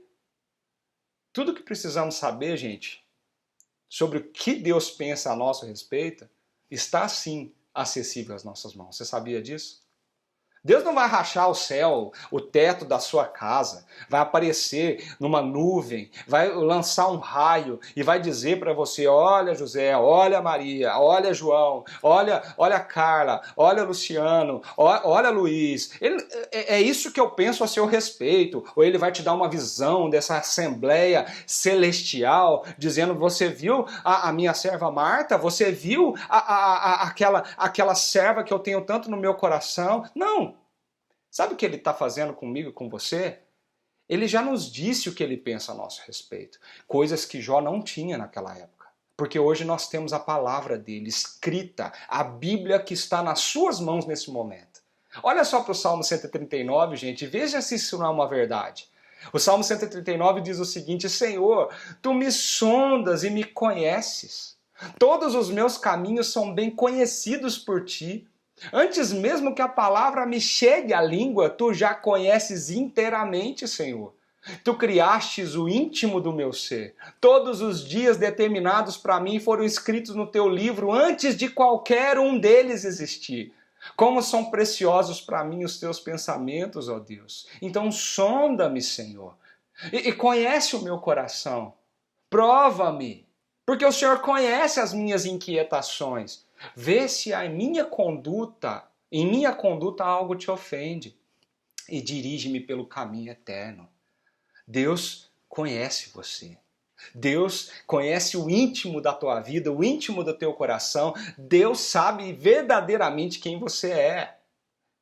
Tudo que precisamos saber, gente, sobre o que Deus pensa a nosso respeito, está sim acessível às nossas mãos. Você sabia disso? Deus não vai rachar o céu, o teto da sua casa, vai aparecer numa nuvem, vai lançar um raio e vai dizer para você, olha José, olha Maria, olha João, olha Carla, olha Luciano, olha Luiz. É isso que eu penso a seu respeito. Ou ele vai te dar uma visão dessa assembleia celestial, dizendo, você viu a minha serva Marta? Você viu aquela serva que eu tenho tanto no meu coração? Não. Sabe o que ele está fazendo comigo e com você? Ele já nos disse o que ele pensa a nosso respeito. Coisas que Jó não tinha naquela época. Porque hoje nós temos a palavra dele escrita, a Bíblia que está nas suas mãos nesse momento. Olha só para o Salmo 139, gente, e veja se isso não é uma verdade. O Salmo 139 diz o seguinte, Senhor, tu me sondas e me conheces. Todos os meus caminhos são bem conhecidos por ti. Antes mesmo que a palavra me chegue à língua, tu já conheces inteiramente, Senhor. Tu criastes o íntimo do meu ser. Todos os dias determinados para mim foram escritos no teu livro antes de qualquer um deles existir. Como são preciosos para mim os teus pensamentos, ó Deus. Então sonda-me, Senhor, e conhece o meu coração. Prova-me, porque o Senhor conhece as minhas inquietações. Vê se em minha conduta algo te ofende e dirige-me pelo caminho eterno. Deus conhece você. Deus conhece o íntimo da tua vida, o íntimo do teu coração. Deus sabe verdadeiramente quem você é.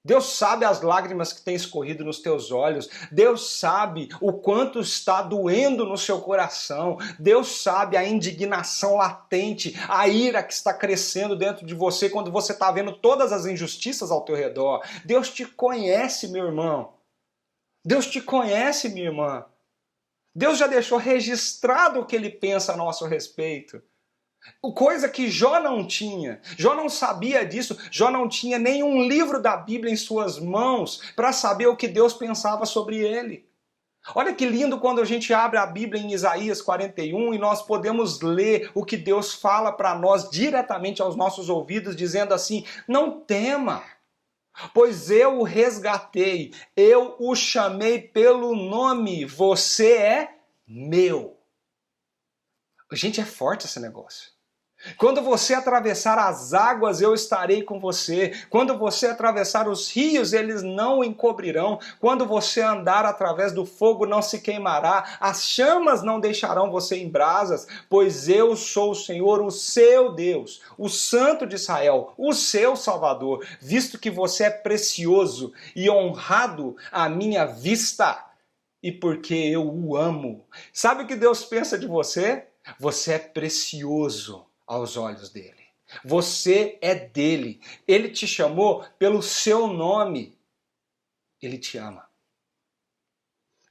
Deus sabe as lágrimas que têm escorrido nos teus olhos. Deus sabe o quanto está doendo no seu coração. Deus sabe a indignação latente, a ira que está crescendo dentro de você quando você está vendo todas as injustiças ao teu redor. Deus te conhece, meu irmão. Deus te conhece, minha irmã. Deus já deixou registrado o que ele pensa a nosso respeito. Coisa que Jó não tinha. Jó não sabia disso. Jó não tinha nenhum livro da Bíblia em suas mãos para saber o que Deus pensava sobre ele. Olha que lindo quando a gente abre a Bíblia em Isaías 41 e nós podemos ler o que Deus fala para nós diretamente aos nossos ouvidos, dizendo assim, não tema, pois eu o resgatei, eu o chamei pelo nome, você é meu. Gente, é forte esse negócio. Quando você atravessar as águas, eu estarei com você. Quando você atravessar os rios, eles não o encobrirão. Quando você andar através do fogo, não se queimará. As chamas não deixarão você em brasas, pois eu sou o Senhor, o seu Deus, o Santo de Israel, o seu Salvador, visto que você é precioso e honrado à minha vista. e porque eu o amo. Sabe o que Deus pensa de você? Você é precioso aos olhos dele. Você é dele. Ele te chamou pelo seu nome. Ele te ama.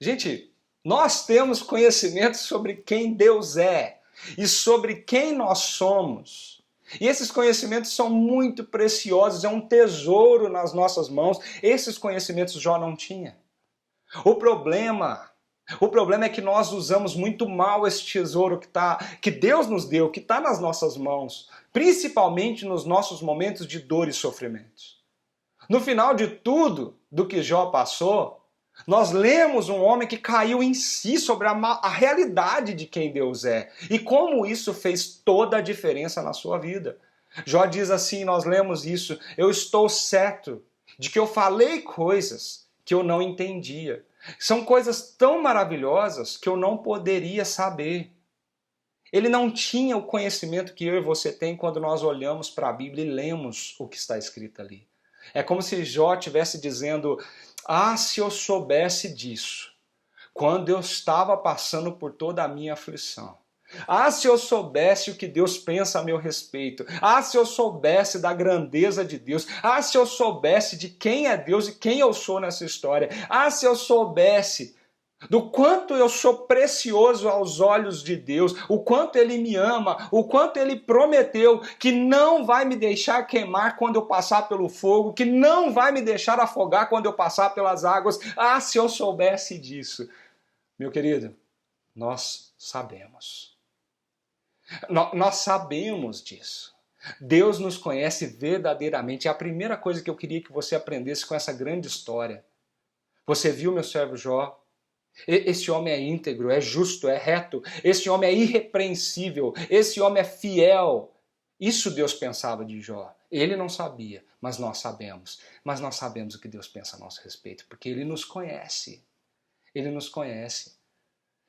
Gente, nós temos conhecimento sobre quem Deus é e sobre quem nós somos. E esses conhecimentos são muito preciosos, é um tesouro nas nossas mãos. Esses conhecimentos Jó não tinha. O problema é que nós usamos muito mal esse tesouro que Deus nos deu, que está nas nossas mãos, principalmente nos nossos momentos de dor e sofrimentos. No final de tudo do que Jó passou, nós lemos um homem que caiu em si sobre a realidade de quem Deus é e como isso fez toda a diferença na sua vida. Jó diz assim, nós lemos isso: eu estou certo de que eu falei coisas que eu não entendia. São coisas tão maravilhosas que eu não poderia saber. Ele não tinha o conhecimento que eu e você tem quando nós olhamos para a Bíblia e lemos o que está escrito ali. É como se Jó estivesse dizendo: ah, se eu soubesse disso, quando eu estava passando por toda a minha aflição. Ah, se eu soubesse o que Deus pensa a meu respeito. Ah, se eu soubesse da grandeza de Deus. Ah, se eu soubesse de quem é Deus e quem eu sou nessa história. Ah, se eu soubesse do quanto eu sou precioso aos olhos de Deus, o quanto Ele me ama, o quanto Ele prometeu que não vai me deixar queimar quando eu passar pelo fogo, que não vai me deixar afogar quando eu passar pelas águas. Ah, se eu soubesse disso. Meu querido, nós sabemos. Nós sabemos disso. Deus nos conhece verdadeiramente. É a primeira coisa que eu queria que você aprendesse com essa grande história. Você viu meu servo Jó? Esse homem é íntegro, é justo, é reto. Esse homem é irrepreensível. Esse homem é fiel. Isso Deus pensava de Jó. Ele não sabia, mas nós sabemos. Mas nós sabemos o que Deus pensa a nosso respeito, porque Ele nos conhece. Ele nos conhece.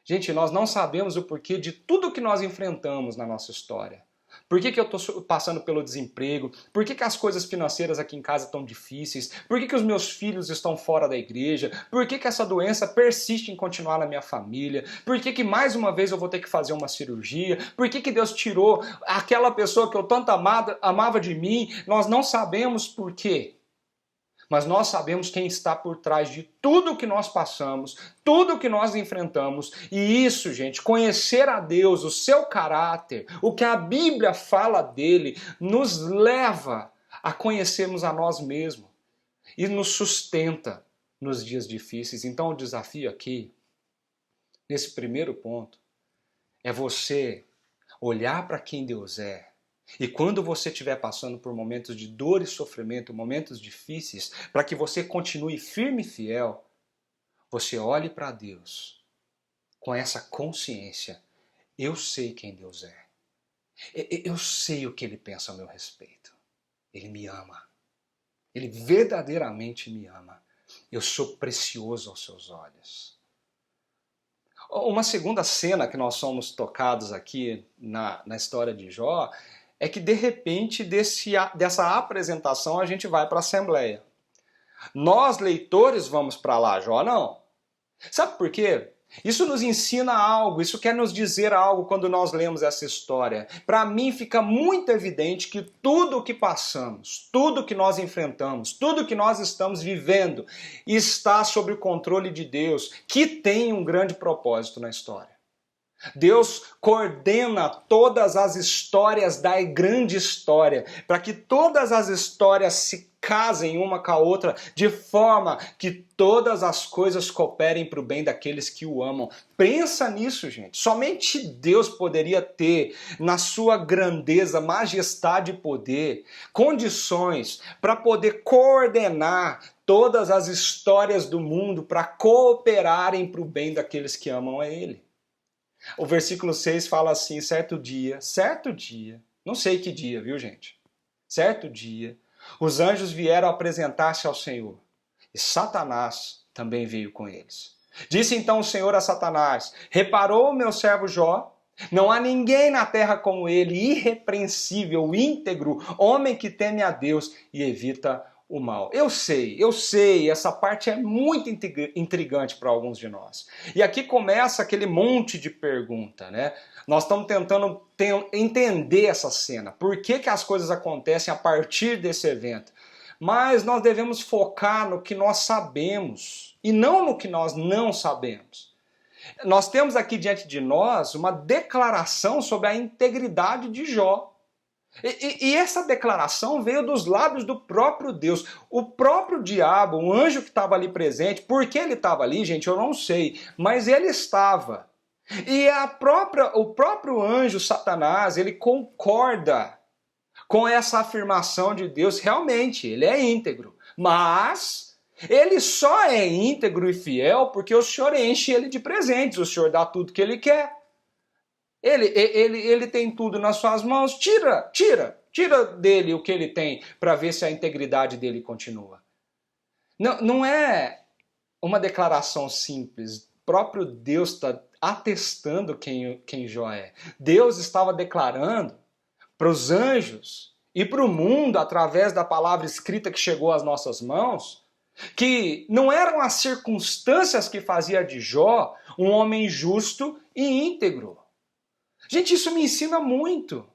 Gente, nós não sabemos o porquê de tudo que nós enfrentamos na nossa história. Por que eu estou passando pelo desemprego? Por que as coisas financeiras aqui em casa estão difíceis? Por que os meus filhos estão fora da igreja? Por que essa doença persiste em continuar na minha família? Por que mais uma vez eu vou ter que fazer uma cirurgia? Por que Deus tirou aquela pessoa que eu tanto amava de mim? Nós não sabemos por quê. Mas nós sabemos quem está por trás de tudo que nós passamos, tudo que nós enfrentamos. E isso, gente, conhecer a Deus, o seu caráter, o que a Bíblia fala dele, nos leva a conhecermos a nós mesmos e nos sustenta nos dias difíceis. Então o desafio aqui, nesse primeiro ponto, é você olhar para quem Deus é. E quando você estiver passando por momentos de dor e sofrimento, momentos difíceis, para que você continue firme e fiel, você olhe para Deus com essa consciência. Eu sei quem Deus é. Eu sei o que Ele pensa a meu respeito. Ele me ama. Ele verdadeiramente me ama. Eu sou precioso aos seus olhos. Uma segunda cena que nós somos tocados aqui na história de Jó é que de repente dessa apresentação a gente vai para a Assembleia. Nós, leitores, vamos para lá, Jó não. Sabe por quê? Isso nos ensina algo, isso quer nos dizer algo quando nós lemos essa história. Para mim fica muito evidente que tudo o que passamos, tudo que nós enfrentamos, tudo que nós estamos vivendo está sob o controle de Deus, que tem um grande propósito na história. Deus coordena todas as histórias da grande história, para que todas as histórias se casem uma com a outra, de forma que todas as coisas cooperem para o bem daqueles que o amam. Pensa nisso, gente. Somente Deus poderia ter, na sua grandeza, majestade e poder, condições para poder coordenar todas as histórias do mundo para cooperarem para o bem daqueles que amam a Ele. O versículo 6 fala assim: certo dia, não sei que dia, viu, gente? Certo dia, os anjos vieram apresentar-se ao Senhor, e Satanás também veio com eles. Disse então o Senhor a Satanás: reparou o meu servo Jó? Não há ninguém na terra como ele, irrepreensível, íntegro, homem que teme a Deus e evita o mal. Eu sei, essa parte é muito intrigante para alguns de nós. E aqui começa aquele monte de pergunta, né? Nós estamos tentando entender essa cena. Por que que as coisas acontecem a partir desse evento? Mas nós devemos focar no que nós sabemos e não no que nós não sabemos. Nós temos aqui diante de nós uma declaração sobre a integridade de Jó. E essa declaração veio dos lábios do próprio Deus. O próprio diabo, o anjo que estava ali presente, por que ele estava ali, gente, eu não sei, mas ele estava. E o próprio anjo, Satanás, ele concorda com essa afirmação de Deus. Realmente, ele é íntegro, mas ele só é íntegro e fiel porque o Senhor enche ele de presentes, o Senhor dá tudo que ele quer. Ele tem tudo nas suas mãos, tira dele o que ele tem para ver se a integridade dele continua. Não é uma declaração simples, o próprio Deus está atestando quem Jó é. Deus estava declarando para os anjos e para o mundo, através da palavra escrita que chegou às nossas mãos, que não eram as circunstâncias que faziam de Jó um homem justo e íntegro. Gente, isso me ensina muito.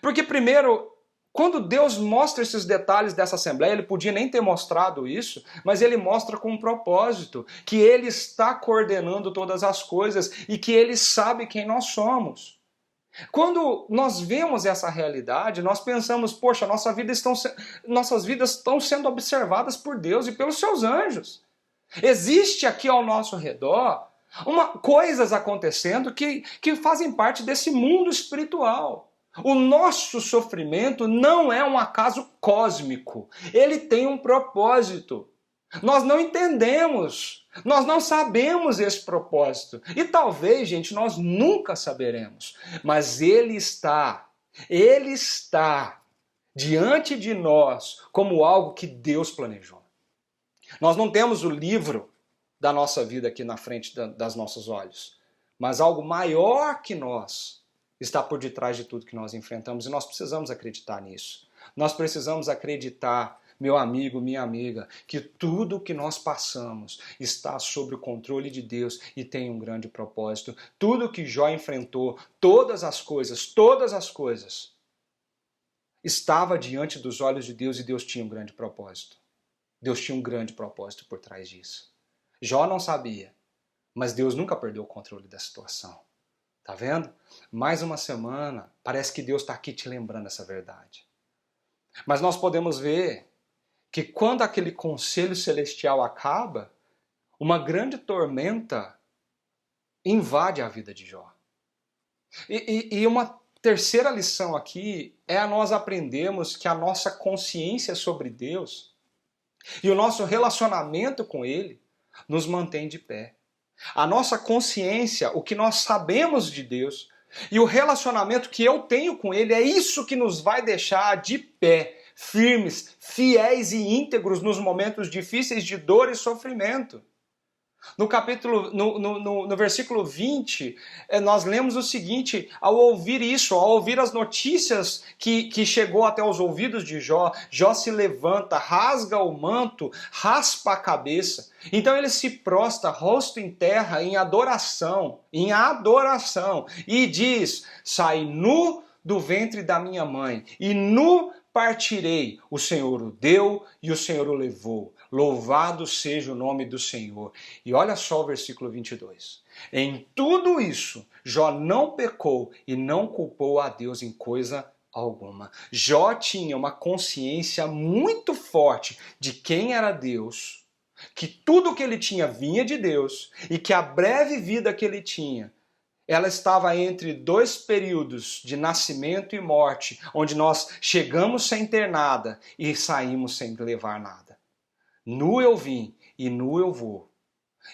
Porque primeiro, quando Deus mostra esses detalhes dessa assembleia, ele podia nem ter mostrado isso, mas ele mostra com um propósito, que ele está coordenando todas as coisas e que ele sabe quem nós somos. Quando nós vemos essa realidade, nós pensamos, poxa, nossas vidas estão sendo observadas por Deus e pelos seus anjos. Existe aqui ao nosso redor coisas acontecendo que fazem parte desse mundo espiritual. O nosso sofrimento não é um acaso cósmico. Ele tem um propósito. Nós não entendemos, nós não sabemos esse propósito. E talvez, gente, nós nunca saberemos. Mas ele está diante de nós como algo que Deus planejou. Nós não temos o livro da nossa vida aqui na frente das nossos olhos. Mas algo maior que nós está por detrás de tudo que nós enfrentamos e nós precisamos acreditar nisso. Nós precisamos acreditar, meu amigo, minha amiga, que tudo que nós passamos está sob o controle de Deus e tem um grande propósito. Tudo que Jó enfrentou, todas as coisas, estava diante dos olhos de Deus e Deus tinha um grande propósito. Deus tinha um grande propósito por trás disso. Jó não sabia, mas Deus nunca perdeu o controle da situação. Tá vendo? Mais uma semana, parece que Deus está aqui te lembrando essa verdade. Mas nós podemos ver que quando aquele conselho celestial acaba, uma grande tormenta invade a vida de Jó. E uma terceira lição aqui é nós aprendermos que a nossa consciência sobre Deus e o nosso relacionamento com Ele nos mantém de pé. A nossa consciência, o que nós sabemos de Deus e o relacionamento que eu tenho com Ele, é isso que nos vai deixar de pé, firmes, fiéis e íntegros nos momentos difíceis de dor e sofrimento. No versículo 20, nós lemos o seguinte: ao ouvir isso, ao ouvir as notícias que chegou até os ouvidos de Jó, Jó se levanta, rasga o manto, raspa a cabeça. Então ele se prostra, rosto em terra, em adoração, e diz: saí nu do ventre da minha mãe, e nu partirei. O Senhor o deu e o Senhor o levou. Louvado seja o nome do Senhor. E olha só o versículo 22. Em tudo isso, Jó não pecou e não culpou a Deus em coisa alguma. Jó tinha uma consciência muito forte de quem era Deus, que tudo que ele tinha vinha de Deus e que a breve vida que ele tinha, ela estava entre dois períodos de nascimento e morte, onde nós chegamos sem ter nada e saímos sem levar nada. Nu eu vim e nu eu vou.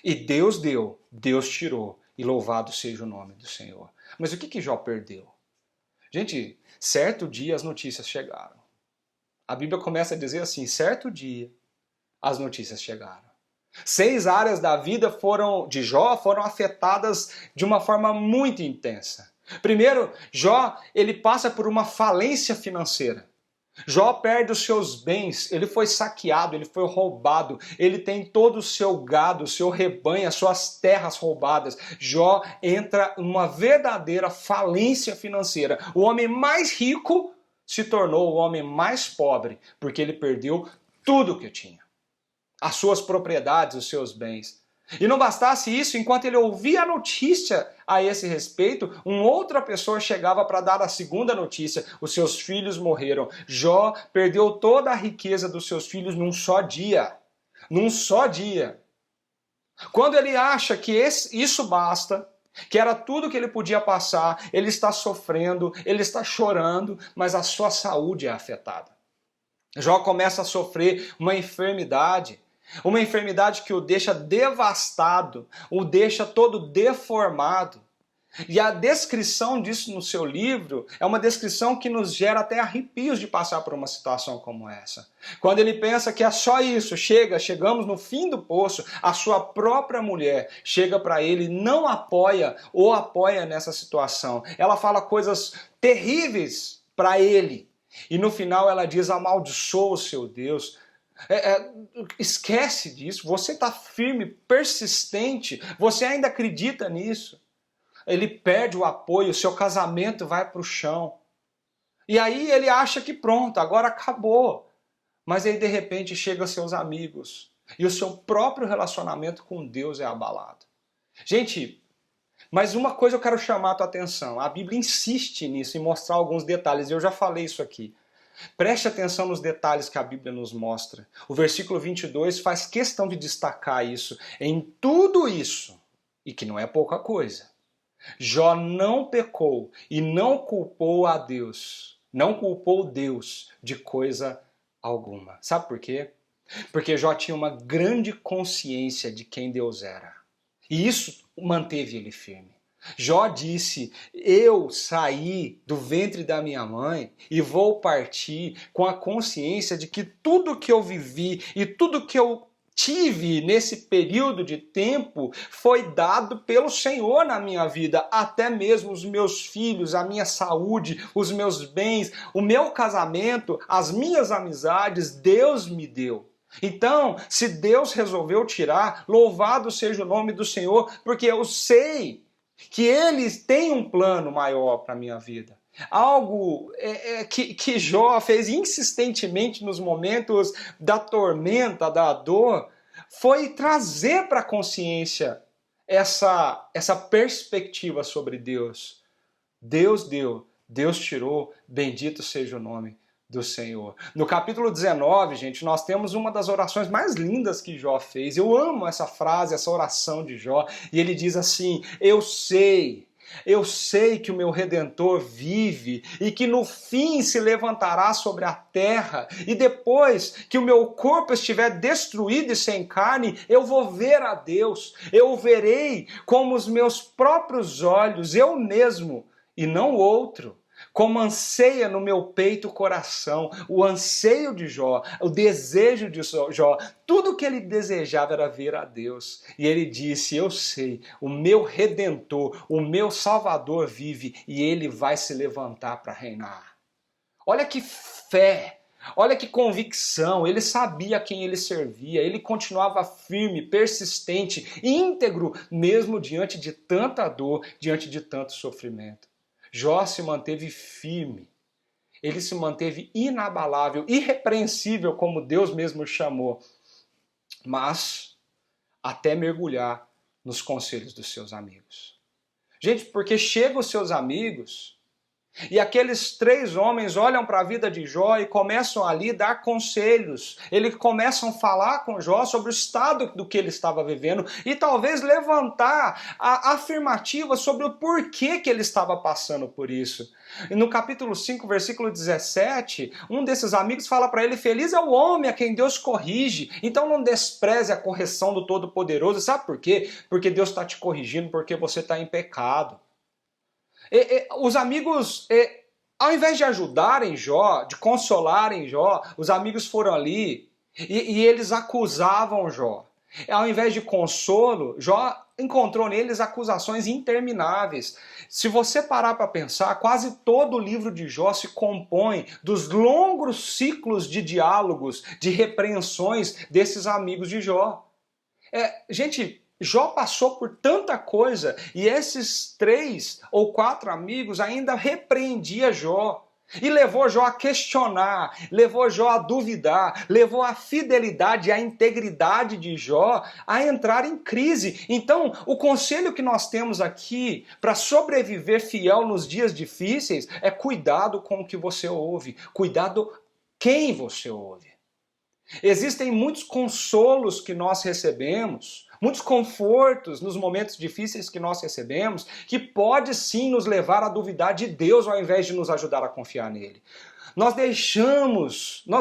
E Deus deu, Deus tirou, e louvado seja o nome do Senhor. Mas o que Jó perdeu? Gente, certo dia as notícias chegaram. A Bíblia começa a dizer assim: certo dia as notícias chegaram. 6 áreas da vida de Jó foram afetadas de uma forma muito intensa. Primeiro, Jó ele passa por uma falência financeira. Jó perde os seus bens, ele foi saqueado, ele foi roubado, ele tem todo o seu gado, o seu rebanho, as suas terras roubadas. Jó entra numa verdadeira falência financeira. O homem mais rico se tornou o homem mais pobre, porque ele perdeu tudo que tinha. As suas propriedades, os seus bens. E não bastasse isso, enquanto ele ouvia a notícia a esse respeito, uma outra pessoa chegava para dar a segunda notícia: os seus filhos morreram. Jó perdeu toda a riqueza dos seus filhos num só dia. Num só dia. Quando ele acha que isso basta, que era tudo que ele podia passar, ele está sofrendo, ele está chorando, mas a sua saúde é afetada. Jó começa a sofrer uma enfermidade que o deixa devastado, o deixa todo deformado. E a descrição disso no seu livro é uma descrição que nos gera até arrepios de passar por uma situação como essa. Quando ele pensa que é só isso, chegamos no fim do poço, a sua própria mulher chega para ele e não apoia nessa situação. Ela fala coisas terríveis para ele. E no final ela diz: amaldiçoa o seu Deus. Esquece disso, você está firme, persistente, você ainda acredita nisso. Ele perde o apoio, o seu casamento vai para o chão. E aí ele acha que pronto, agora acabou. Mas aí de repente chegam seus amigos e o seu próprio relacionamento com Deus é abalado. Gente, mas uma coisa eu quero chamar a tua atenção, a Bíblia insiste nisso, em mostrar alguns detalhes, eu já falei isso aqui. Preste atenção nos detalhes que a Bíblia nos mostra. O versículo 22 faz questão de destacar isso. Em tudo isso, e que não é pouca coisa, Jó não pecou e não culpou a Deus. Não culpou Deus de coisa alguma. Sabe por quê? Porque Jó tinha uma grande consciência de quem Deus era. E isso manteve ele firme. Jó disse: eu saí do ventre da minha mãe e vou partir com a consciência de que tudo que eu vivi e tudo que eu tive nesse período de tempo foi dado pelo Senhor na minha vida, até mesmo os meus filhos, a minha saúde, os meus bens, o meu casamento, as minhas amizades, Deus me deu. Então, se Deus resolveu tirar, louvado seja o nome do Senhor, porque eu sei que Ele tem um plano maior para a minha vida. Algo que Jó fez insistentemente nos momentos da tormenta, da dor, foi trazer para a consciência essa perspectiva sobre Deus. Deus deu, Deus tirou, bendito seja o nome do Senhor. No capítulo 19, gente, nós temos uma das orações mais lindas que Jó fez. Eu amo essa frase, essa oração de Jó. E ele diz assim: eu sei que o meu Redentor vive e que no fim se levantará sobre a terra, e depois que o meu corpo estiver destruído e sem carne, eu vou ver a Deus. Eu o verei como os meus próprios olhos, eu mesmo, e não outro. Como anseia no meu peito o coração, o anseio de Jó, o desejo de Jó, tudo que ele desejava era ver a Deus. E ele disse: eu sei, o meu Redentor, o meu Salvador vive e ele vai se levantar para reinar. Olha que fé, olha que convicção, ele sabia a quem ele servia, ele continuava firme, persistente, íntegro, mesmo diante de tanta dor, diante de tanto sofrimento. Jó se manteve firme, ele se manteve inabalável, irrepreensível, como Deus mesmo chamou, mas até mergulhar nos conselhos dos seus amigos. Gente, porque chegam os seus amigos e aqueles três homens olham para a vida de Jó e começam ali a dar conselhos. Eles começam a falar com Jó sobre o estado do que ele estava vivendo e talvez levantar a afirmativa sobre o porquê que ele estava passando por isso. E no capítulo 5, versículo 17, um desses amigos fala para ele: feliz é o homem a quem Deus corrige, então não despreze a correção do Todo-Poderoso. Sabe por quê? Porque Deus está te corrigindo porque você está em pecado. Os amigos, ao invés de ajudarem Jó, de consolarem Jó, os amigos foram ali e eles acusavam Jó. Ao invés de consolo, Jó encontrou neles acusações intermináveis. Se você parar para pensar, quase todo o livro de Jó se compõe dos longos ciclos de diálogos, de repreensões desses amigos de Jó. Gente, Jó passou por tanta coisa e esses 3 ou 4 amigos ainda repreendiam Jó. E levou Jó a questionar, levou Jó a duvidar, levou a fidelidade e a integridade de Jó a entrar em crise. Então, o conselho que nós temos aqui para sobreviver fiel nos dias difíceis é cuidado com o que você ouve, cuidado quem você ouve. Existem muitos consolos que nós recebemos, muitos confortos nos momentos difíceis que nós recebemos, que pode sim nos levar a duvidar de Deus ao invés de nos ajudar a confiar nele. Nós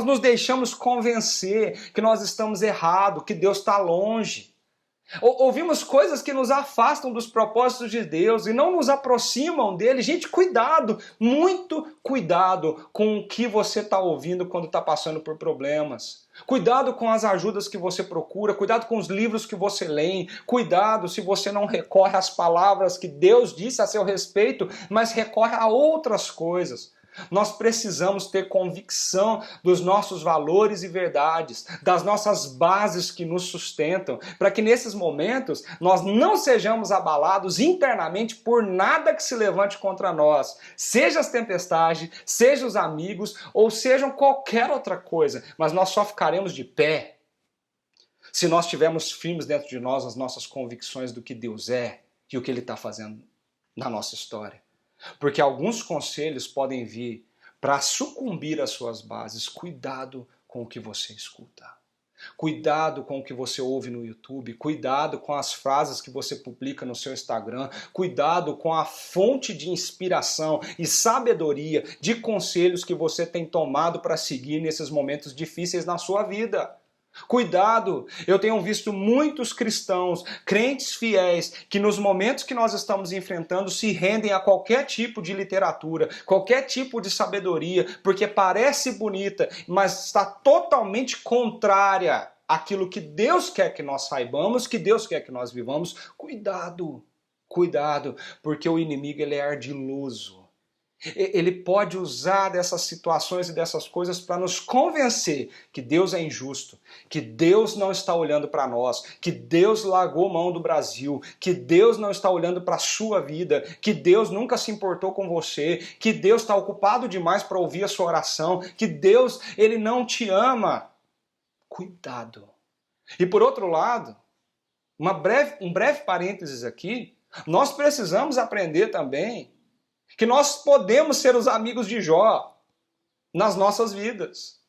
nos deixamos convencer que nós estamos errados, que Deus está longe. Ouvimos coisas que nos afastam dos propósitos de Deus e não nos aproximam dele. Gente, cuidado, muito cuidado com o que você está ouvindo quando está passando por problemas. Cuidado com as ajudas que você procura, cuidado com os livros que você lê, cuidado se você não recorre às palavras que Deus disse a seu respeito, mas recorre a outras coisas. Nós precisamos ter convicção dos nossos valores e verdades, das nossas bases que nos sustentam, para que nesses momentos nós não sejamos abalados internamente por nada que se levante contra nós, seja as tempestades, seja os amigos ou sejam qualquer outra coisa, mas nós só ficaremos de pé se nós tivermos firmes dentro de nós as nossas convicções do que Deus é e o que Ele está fazendo na nossa história. Porque alguns conselhos podem vir para sucumbir às suas bases. Cuidado com o que você escuta. Cuidado com o que você ouve no YouTube. Cuidado com as frases que você publica no seu Instagram. Cuidado com a fonte de inspiração e sabedoria de conselhos que você tem tomado para seguir nesses momentos difíceis na sua vida. Cuidado, eu tenho visto muitos cristãos, crentes fiéis, que nos momentos que nós estamos enfrentando se rendem a qualquer tipo de literatura, qualquer tipo de sabedoria, porque parece bonita, mas está totalmente contrária àquilo que Deus quer que nós saibamos, que Deus quer que nós vivamos. Cuidado, cuidado, porque o inimigo ele é ardiloso. Ele pode usar dessas situações e dessas coisas para nos convencer que Deus é injusto, que Deus não está olhando para nós, que Deus largou mão do Brasil, que Deus não está olhando para a sua vida, que Deus nunca se importou com você, que Deus está ocupado demais para ouvir a sua oração, que Deus ele não te ama. Cuidado. E por outro lado, um breve parênteses aqui, nós precisamos aprender também que nós podemos ser os amigos de Jó nas nossas vidas.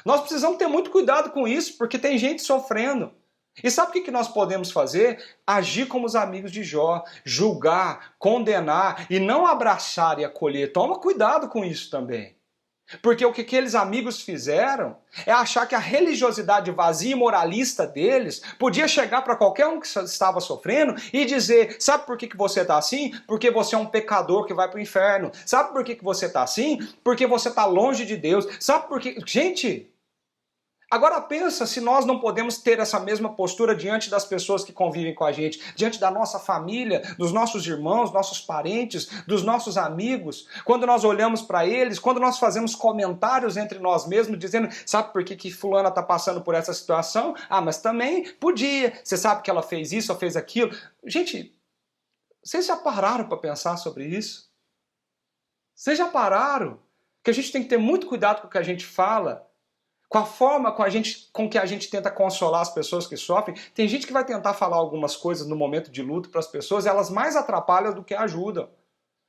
Nós precisamos ter muito cuidado com isso, porque tem gente sofrendo. E sabe o que nós podemos fazer? Agir como os amigos de Jó, julgar, condenar e não abraçar e acolher. Toma cuidado com isso também. Porque o que aqueles amigos fizeram é achar que a religiosidade vazia e moralista deles podia chegar para qualquer um que estava sofrendo e dizer, sabe por que você está assim? Porque você é um pecador que vai para o inferno. Sabe por que você está assim? Porque você está longe de Deus. Sabe por que... Gente, agora pensa se nós não podemos ter essa mesma postura diante das pessoas que convivem com a gente, diante da nossa família, dos nossos irmãos, nossos parentes, dos nossos amigos, quando nós olhamos para eles, quando nós fazemos comentários entre nós mesmos, dizendo, sabe por que fulana está passando por essa situação? Ah, mas também podia, você sabe que ela fez isso ou fez aquilo. Gente, vocês já pararam para pensar sobre isso? Vocês já pararam? Que a gente tem que ter muito cuidado com o que a gente fala, com a forma com que a gente tenta consolar as pessoas que sofrem. Tem gente que vai tentar falar algumas coisas no momento de luto para as pessoas, e elas mais atrapalham do que ajudam.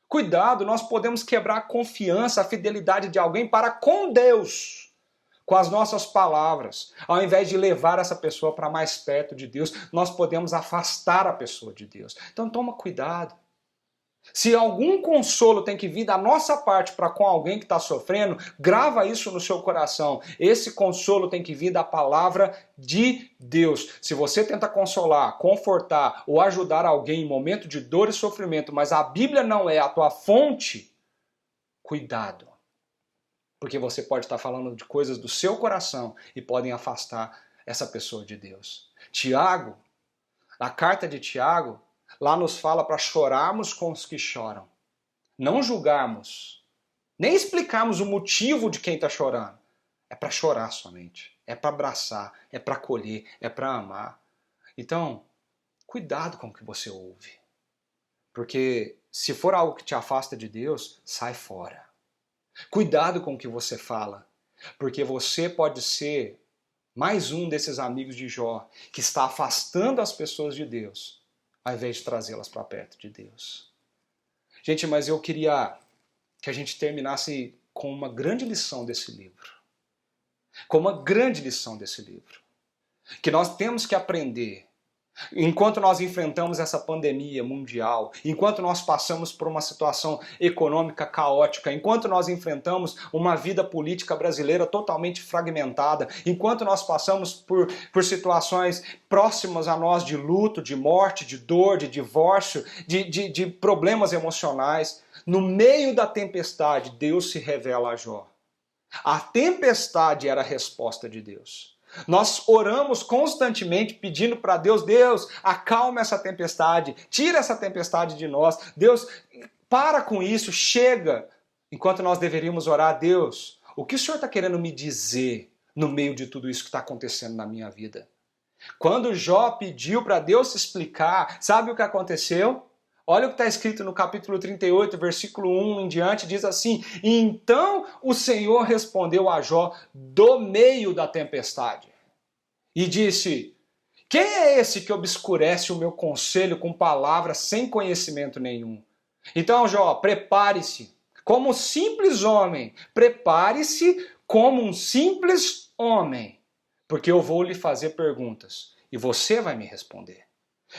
Cuidado, nós podemos quebrar a confiança, a fidelidade de alguém para com Deus, com as nossas palavras. Ao invés de levar essa pessoa para mais perto de Deus, nós podemos afastar a pessoa de Deus. Então toma cuidado. Se algum consolo tem que vir da nossa parte para com alguém que está sofrendo, grava isso no seu coração. Esse consolo tem que vir da palavra de Deus. Se você tenta consolar, confortar ou ajudar alguém em momento de dor e sofrimento, mas a Bíblia não é a tua fonte, cuidado. Porque você pode estar falando de coisas do seu coração e podem afastar essa pessoa de Deus. Tiago, na carta de Tiago, lá nos fala para chorarmos com os que choram. Não julgarmos, nem explicarmos o motivo de quem está chorando. É para chorar somente, é para abraçar, é para acolher, é para amar. Então, cuidado com o que você ouve. Porque se for algo que te afasta de Deus, sai fora. Cuidado com o que você fala, porque você pode ser mais um desses amigos de Jó que está afastando as pessoas de Deus, ao invés de trazê-las para perto de Deus. Gente, mas eu queria que a gente terminasse com uma grande lição desse livro. Com uma grande lição desse livro. Que nós temos que aprender, enquanto nós enfrentamos essa pandemia mundial, enquanto nós passamos por uma situação econômica caótica, enquanto nós enfrentamos uma vida política brasileira totalmente fragmentada, enquanto nós passamos por situações próximas a nós de luto, de morte, de dor, de divórcio, de problemas emocionais, no meio da tempestade, Deus se revela a Jó. A tempestade era a resposta de Deus. Nós oramos constantemente pedindo para Deus, Deus, acalma essa tempestade, tira essa tempestade de nós. Deus, para com isso, chega. Enquanto nós deveríamos orar, Deus, o que o Senhor está querendo me dizer no meio de tudo isso que está acontecendo na minha vida? Quando Jó pediu para Deus se explicar, sabe o que aconteceu? Olha o que está escrito no capítulo 38, versículo 1 em diante, diz assim: então o Senhor respondeu a Jó do meio da tempestade e disse: quem é esse que obscurece o meu conselho com palavras sem conhecimento nenhum? Então, Jó, prepare-se como um simples homem, prepare-se como um simples homem, porque eu vou lhe fazer perguntas e você vai me responder.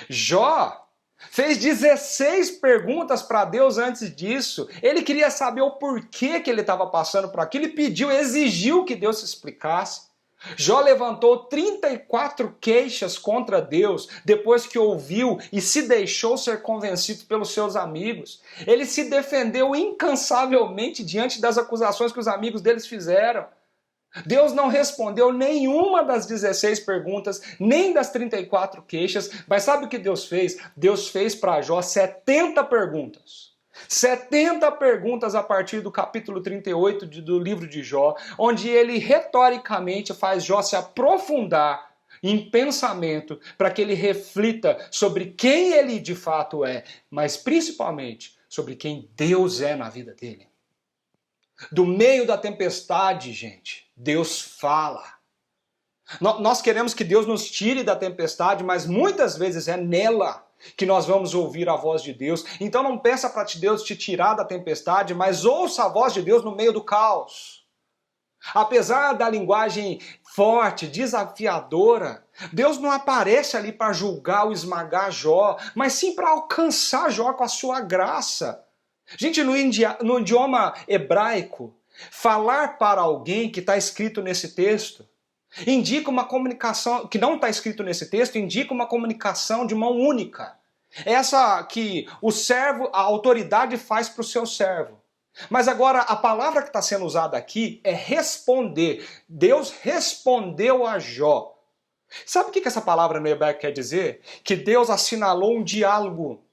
Jó fez 16 perguntas para Deus antes disso. Ele queria saber o porquê que ele estava passando por aquilo e pediu, exigiu que Deus se explicasse. Jó levantou 34 queixas contra Deus depois que ouviu e se deixou ser convencido pelos seus amigos. Ele se defendeu incansavelmente diante das acusações que os amigos deles fizeram. Deus não respondeu nenhuma das 16 perguntas, nem das 34 queixas, mas sabe o que Deus fez? Deus fez para Jó 70 perguntas. 70 perguntas a partir do capítulo 38 do livro de Jó, onde ele retoricamente faz Jó se aprofundar em pensamento para que ele reflita sobre quem ele de fato é, mas principalmente sobre quem Deus é na vida dele. Do meio da tempestade, gente, Deus fala. Nós queremos que Deus nos tire da tempestade, mas muitas vezes é nela que nós vamos ouvir a voz de Deus. Então não peça para Deus te tirar da tempestade, mas ouça a voz de Deus no meio do caos. Apesar da linguagem forte, desafiadora, Deus não aparece ali para julgar ou esmagar Jó, mas sim para alcançar Jó com a sua graça. Gente, no idioma hebraico, falar para alguém que está escrito nesse texto indica uma comunicação, que não está escrito nesse texto, indica uma comunicação de mão única. Essa que o servo, a autoridade faz para o seu servo. Mas agora a palavra que está sendo usada aqui é responder. Deus respondeu a Jó. Sabe o que essa palavra no hebraico quer dizer? Que Deus assinalou um diálogo.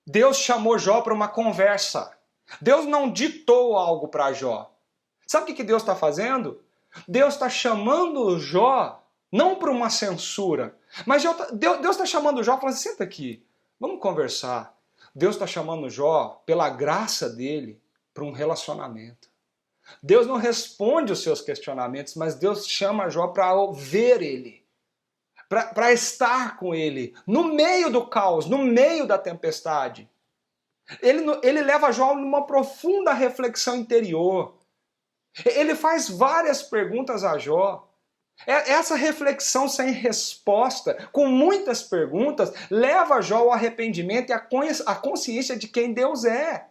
Deus chamou Jó para uma conversa. Deus não ditou algo para Jó. Sabe o que Deus está fazendo? Deus está chamando Jó, não para uma censura, mas Deus está chamando Jó falando assim, senta aqui, vamos conversar. Deus está chamando Jó, pela graça dele, para um relacionamento. Deus não responde os seus questionamentos, mas Deus chama Jó para ver ele, para estar com ele, no meio do caos, no meio da tempestade. Ele leva Jó numa profunda reflexão interior. Ele faz várias perguntas a Jó. Essa reflexão sem resposta, com muitas perguntas, leva Jó ao arrependimento e à consciência de quem Deus é.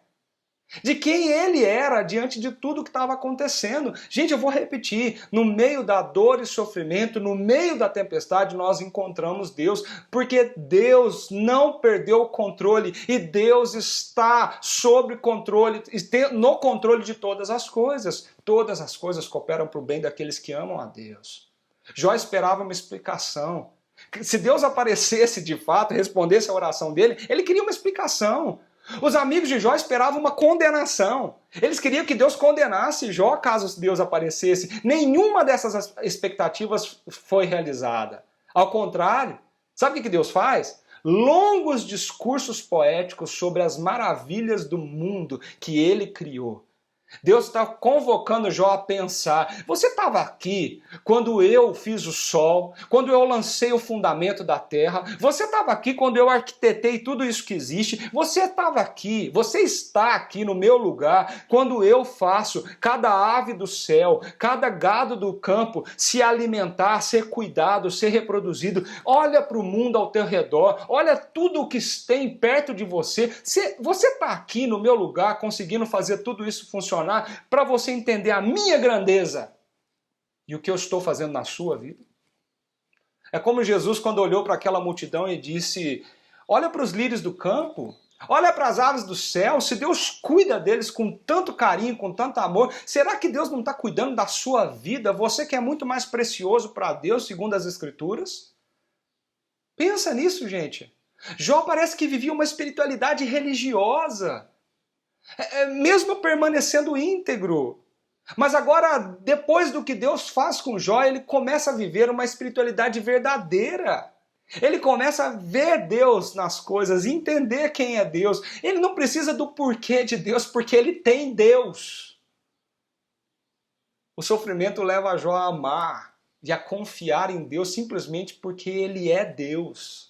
De quem ele era diante de tudo que estava acontecendo. Gente, eu vou repetir, no meio da dor e sofrimento, no meio da tempestade, nós encontramos Deus, porque Deus não perdeu o controle e Deus está sob controle, no controle de todas as coisas. Todas as coisas cooperam para o bem daqueles que amam a Deus. Jó esperava uma explicação. Se Deus aparecesse de fato, respondesse a oração dele, ele queria uma explicação. Os amigos de Jó esperavam uma condenação. Eles queriam que Deus condenasse Jó caso Deus aparecesse. Nenhuma dessas expectativas foi realizada. Ao contrário, sabe o que Deus faz? Longos discursos poéticos sobre as maravilhas do mundo que ele criou. Deus está convocando Jó a pensar. Você estava aqui quando eu fiz o sol, quando eu lancei o fundamento da terra. Você estava aqui quando eu arquitetei tudo isso que existe. Você estava aqui, você está aqui no meu lugar quando eu faço cada ave do céu, cada gado do campo se alimentar, ser cuidado, ser reproduzido. Olha para o mundo ao teu redor, olha tudo o que tem perto de você. Você está aqui no meu lugar conseguindo fazer tudo isso funcionar para você entender a minha grandeza e o que eu estou fazendo na sua vida. É como Jesus quando olhou para aquela multidão e disse: olha para os lírios do campo, olha para as aves do céu, se Deus cuida deles com tanto carinho, com tanto amor, será que Deus não está cuidando da sua vida? Você que é muito mais precioso para Deus, segundo as Escrituras? Pensa nisso, gente. Jó parece que vivia uma espiritualidade religiosa, mesmo permanecendo íntegro. Mas agora, depois do que Deus faz com Jó, ele começa a viver uma espiritualidade verdadeira. Ele começa a ver Deus nas coisas, entender quem é Deus. Ele não precisa do porquê de Deus, porque ele tem Deus. O sofrimento leva Jó a amar e a confiar em Deus simplesmente porque ele é Deus.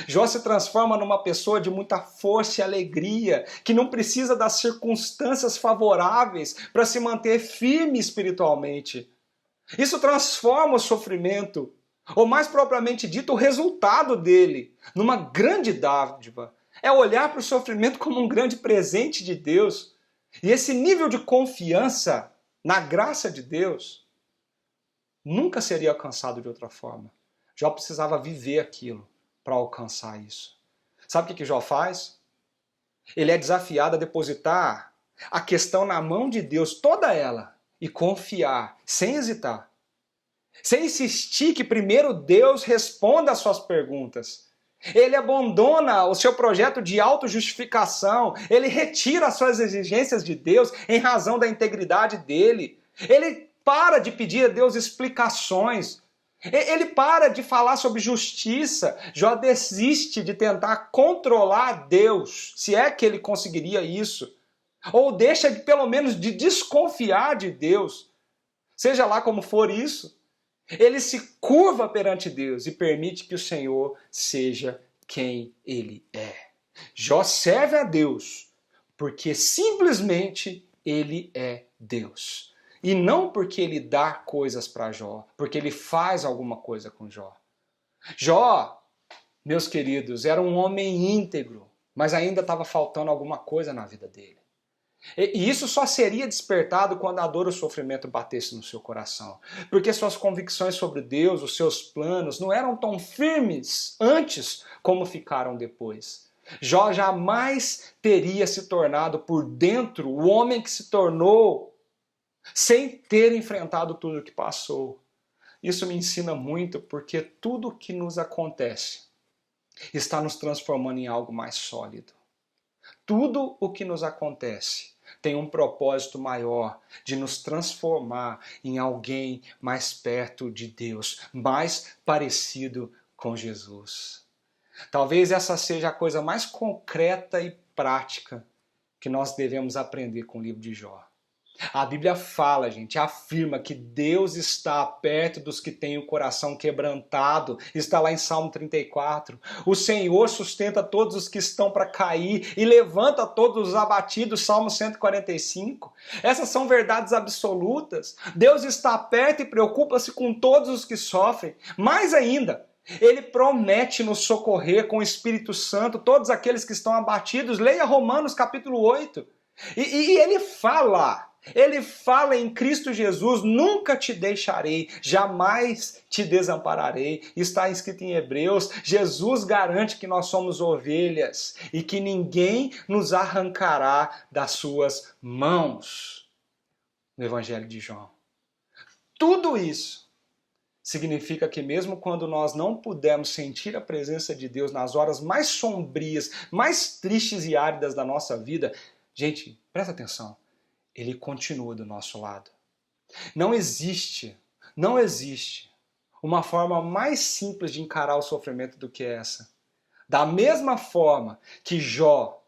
Jó se transforma numa pessoa de muita força e alegria, que não precisa das circunstâncias favoráveis para se manter firme espiritualmente. Isso transforma o sofrimento, ou mais propriamente dito, o resultado dele, numa grande dádiva. É olhar para o sofrimento como um grande presente de Deus. E esse nível de confiança na graça de Deus nunca seria alcançado de outra forma. Jó precisava viver aquilo para alcançar isso. Sabe o que Jó faz? Ele é desafiado a depositar a questão na mão de Deus, toda ela, e confiar, sem hesitar. Sem insistir que primeiro Deus responda às suas perguntas. Ele abandona o seu projeto de autojustificação, ele retira as suas exigências de Deus em razão da integridade dele. Ele para de pedir a Deus explicações. Ele para de falar sobre justiça. Jó desiste de tentar controlar Deus, se é que ele conseguiria isso. Ou deixa pelo menos de desconfiar de Deus. Seja lá como for isso, ele se curva perante Deus e permite que o Senhor seja quem ele é. Jó serve a Deus porque simplesmente ele é Deus. E não porque ele dá coisas para Jó, porque ele faz alguma coisa com Jó. Jó, meus queridos, era um homem íntegro, mas ainda estava faltando alguma coisa na vida dele. E isso só seria despertado quando a dor e o sofrimento batesse no seu coração. Porque suas convicções sobre Deus, os seus planos, não eram tão firmes antes como ficaram depois. Jó jamais teria se tornado por dentro o homem que se tornou sem ter enfrentado tudo o que passou. Isso me ensina muito, porque tudo o que nos acontece está nos transformando em algo mais sólido. Tudo o que nos acontece tem um propósito maior de nos transformar em alguém mais perto de Deus, mais parecido com Jesus. Talvez essa seja a coisa mais concreta e prática que nós devemos aprender com o livro de Jó. A Bíblia fala, gente, afirma que Deus está perto dos que têm o coração quebrantado. Está lá em Salmo 34. O Senhor sustenta todos os que estão para cair e levanta todos os abatidos. Salmo 145. Essas são verdades absolutas. Deus está perto e preocupa-se com todos os que sofrem. Mais ainda, Ele promete nos socorrer com o Espírito Santo todos aqueles que estão abatidos. Leia Romanos capítulo 8. E Ele fala em Cristo Jesus: nunca te deixarei, jamais te desampararei. Está escrito em Hebreus. Jesus garante que nós somos ovelhas e que ninguém nos arrancará das suas mãos. No Evangelho de João. Tudo isso significa que mesmo quando nós não pudermos sentir a presença de Deus nas horas mais sombrias, mais tristes e áridas da nossa vida, gente, presta atenção, Ele continua do nosso lado. Não existe uma forma mais simples de encarar o sofrimento do que essa. Da mesma forma que Jó,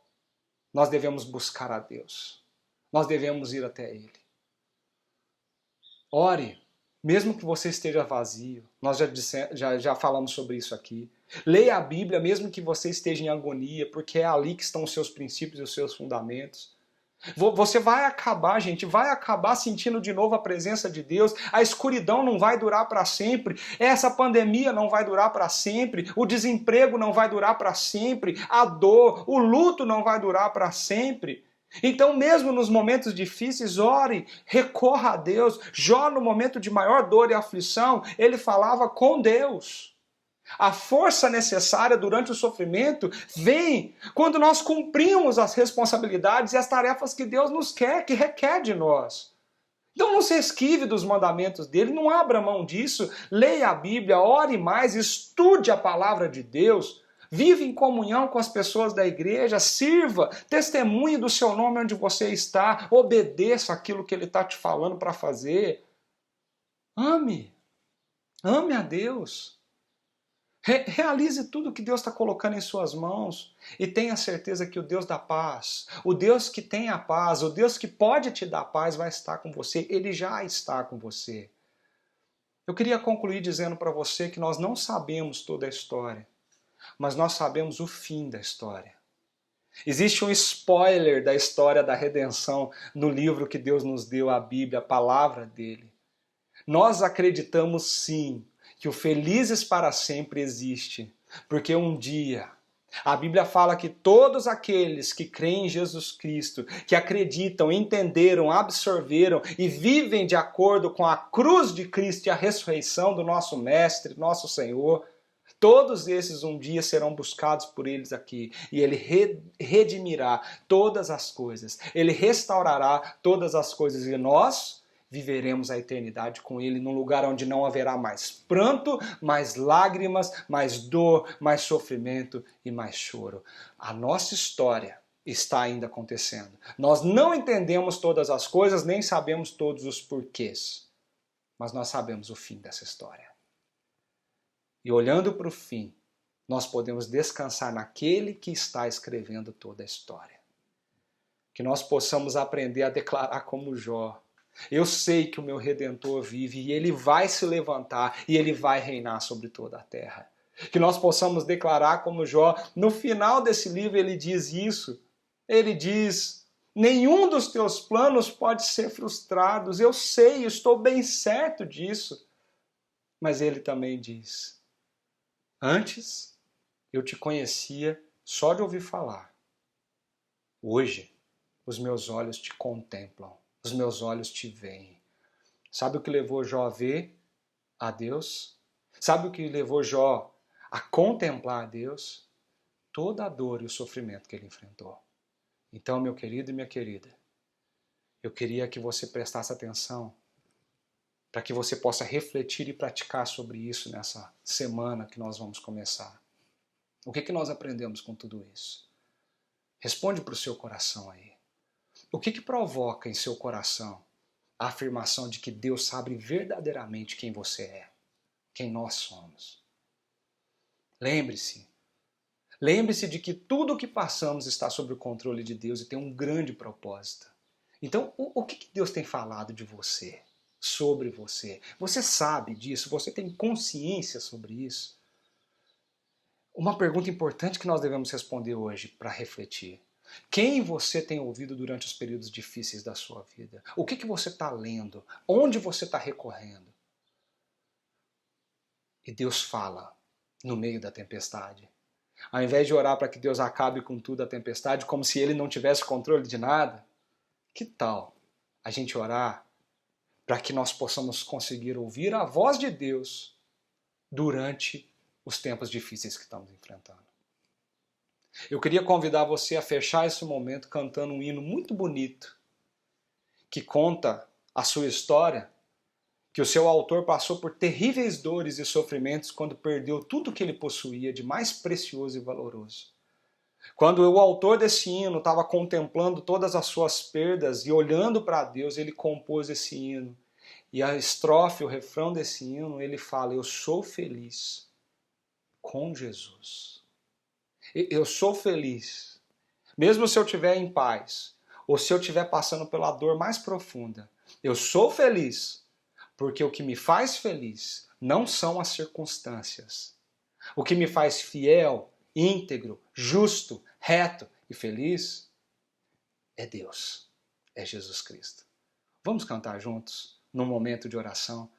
nós devemos buscar a Deus. Nós devemos ir até Ele. Ore, mesmo que você esteja vazio. Nós já falamos sobre isso aqui. Leia a Bíblia, mesmo que você esteja em agonia, porque é ali que estão os seus princípios e os seus fundamentos. Você vai acabar, gente, vai acabar sentindo de novo a presença de Deus. A escuridão não vai durar para sempre. Essa pandemia não vai durar para sempre. O desemprego não vai durar para sempre. A dor, o luto não vai durar para sempre. Então, mesmo nos momentos difíceis, ore, recorra a Deus. Jó, no momento de maior dor e aflição, ele falava com Deus. A força necessária durante o sofrimento vem quando nós cumprimos as responsabilidades e as tarefas que Deus nos quer, que requer de nós. Então não se esquive dos mandamentos dele, não abra mão disso, leia a Bíblia, ore mais, estude a palavra de Deus, vive em comunhão com as pessoas da igreja, sirva, testemunhe do seu nome onde você está, obedeça aquilo que ele está te falando para fazer. Ame a Deus. Realize tudo que Deus está colocando em suas mãos e tenha certeza que o Deus da paz, o Deus que tem a paz, o Deus que pode te dar paz vai estar com você, Ele já está com você. Eu queria concluir dizendo para você que nós não sabemos toda a história, mas nós sabemos o fim da história. Existe um spoiler da história da redenção no livro que Deus nos deu, a Bíblia, a palavra dele. Nós acreditamos sim que o Felizes para Sempre existe, porque um dia a Bíblia fala que todos aqueles que creem em Jesus Cristo, que acreditam, entenderam, absorveram e vivem de acordo com a cruz de Cristo e a ressurreição do nosso Mestre, nosso Senhor, todos esses um dia serão buscados por eles aqui e Ele redimirá todas as coisas, Ele restaurará todas as coisas e nós viveremos a eternidade com Ele num lugar onde não haverá mais pranto, mais lágrimas, mais dor, mais sofrimento e mais choro. A nossa história está ainda acontecendo. Nós não entendemos todas as coisas, nem sabemos todos os porquês, mas nós sabemos o fim dessa história. E olhando para o fim, nós podemos descansar naquele que está escrevendo toda a história. Que nós possamos aprender a declarar como Jó: eu sei que o meu Redentor vive e Ele vai se levantar e Ele vai reinar sobre toda a terra. Que nós possamos declarar como Jó, no final desse livro ele diz isso. Ele diz: nenhum dos teus planos pode ser frustrado. Eu sei, estou bem certo disso. Mas ele também diz: antes eu te conhecia só de ouvir falar. Hoje os meus olhos te contemplam. Os meus olhos te veem. Sabe o que levou Jó a ver a Deus? Sabe o que levou Jó a contemplar a Deus? Toda a dor e o sofrimento que ele enfrentou. Então, meu querido e minha querida, eu queria que você prestasse atenção para que você possa refletir e praticar sobre isso nessa semana que nós vamos começar. O que nós aprendemos com tudo isso? Responde para o seu coração aí. O que provoca em seu coração a afirmação de que Deus sabe verdadeiramente quem você é, quem nós somos? Lembre-se de que tudo o que passamos está sob o controle de Deus e tem um grande propósito. Então, o que Deus tem falado de você, sobre você? Você sabe disso? Você tem consciência sobre isso? Uma pergunta importante que nós devemos responder hoje para refletir. Quem você tem ouvido durante os períodos difíceis da sua vida? O que você está lendo? Onde você está recorrendo? E Deus fala no meio da tempestade. Ao invés de orar para que Deus acabe com tudo a tempestade, como se Ele não tivesse controle de nada, que tal a gente orar para que nós possamos conseguir ouvir a voz de Deus durante os tempos difíceis que estamos enfrentando? Eu queria convidar você a fechar esse momento cantando um hino muito bonito que conta a sua história, que o seu autor passou por terríveis dores e sofrimentos quando perdeu tudo que ele possuía de mais precioso e valoroso. Quando o autor desse hino estava contemplando todas as suas perdas e olhando para Deus, ele compôs esse hino. E a estrofe, o refrão desse hino, ele fala: eu sou feliz com Jesus. Eu sou feliz, mesmo se eu estiver em paz, ou se eu estiver passando pela dor mais profunda. Eu sou feliz, porque o que me faz feliz não são as circunstâncias. O que me faz fiel, íntegro, justo, reto e feliz é Deus, é Jesus Cristo. Vamos cantar juntos num momento de oração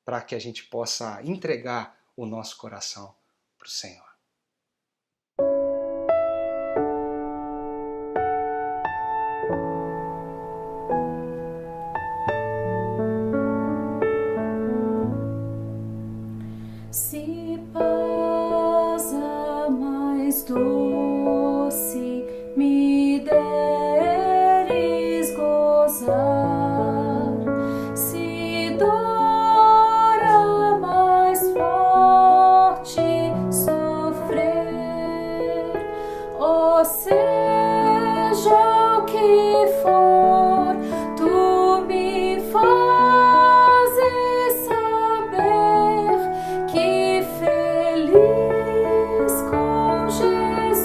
para que a gente possa entregar o nosso coração para o Senhor. Se paz a mais doce me deres gozar, se dor a mais forte sofrer, ou seja o que for, tu me fazes saber que feliz com Jesus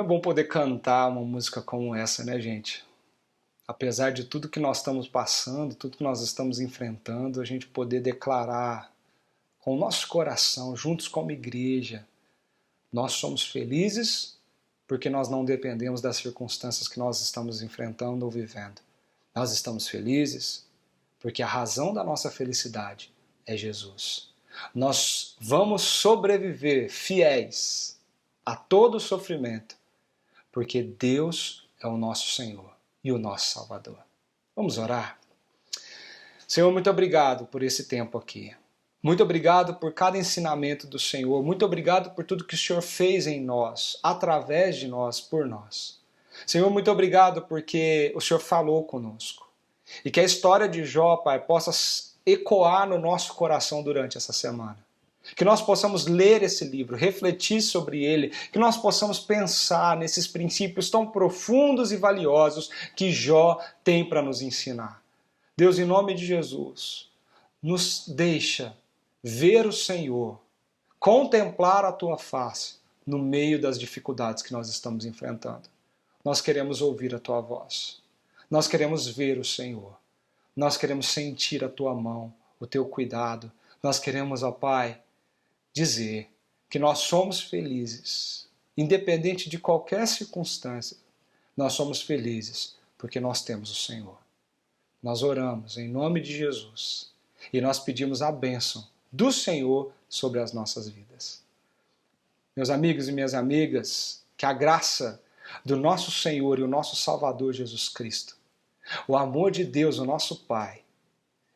é bom poder cantar uma música como essa, né, gente? Apesar de tudo que nós estamos passando, tudo que nós estamos enfrentando, a gente poder declarar com o nosso coração, juntos como igreja, nós somos felizes porque nós não dependemos das circunstâncias que nós estamos enfrentando ou vivendo. Nós estamos felizes porque a razão da nossa felicidade é Jesus. Nós vamos sobreviver fiéis a todo o sofrimento, porque Deus é o nosso Senhor e o nosso Salvador. Vamos orar? Senhor, muito obrigado por esse tempo aqui. Muito obrigado por cada ensinamento do Senhor. Muito obrigado por tudo que o Senhor fez em nós, através de nós, por nós. Senhor, muito obrigado porque o Senhor falou conosco. E que a história de Jó, Pai, possa ecoar no nosso coração durante essa semana. Que nós possamos ler esse livro, refletir sobre ele, que nós possamos pensar nesses princípios tão profundos e valiosos que Jó tem para nos ensinar. Deus, em nome de Jesus, nos deixa ver o Senhor, contemplar a Tua face no meio das dificuldades que nós estamos enfrentando. Nós queremos ouvir a Tua voz. Nós queremos ver o Senhor. Nós queremos sentir a Tua mão, o Teu cuidado. Nós queremos, ó Pai, dizer que nós somos felizes, independente de qualquer circunstância. Nós somos felizes porque nós temos o Senhor. Nós oramos em nome de Jesus e nós pedimos a bênção do Senhor sobre as nossas vidas. Meus amigos e minhas amigas, que a graça do nosso Senhor e o nosso Salvador Jesus Cristo, o amor de Deus, o nosso Pai,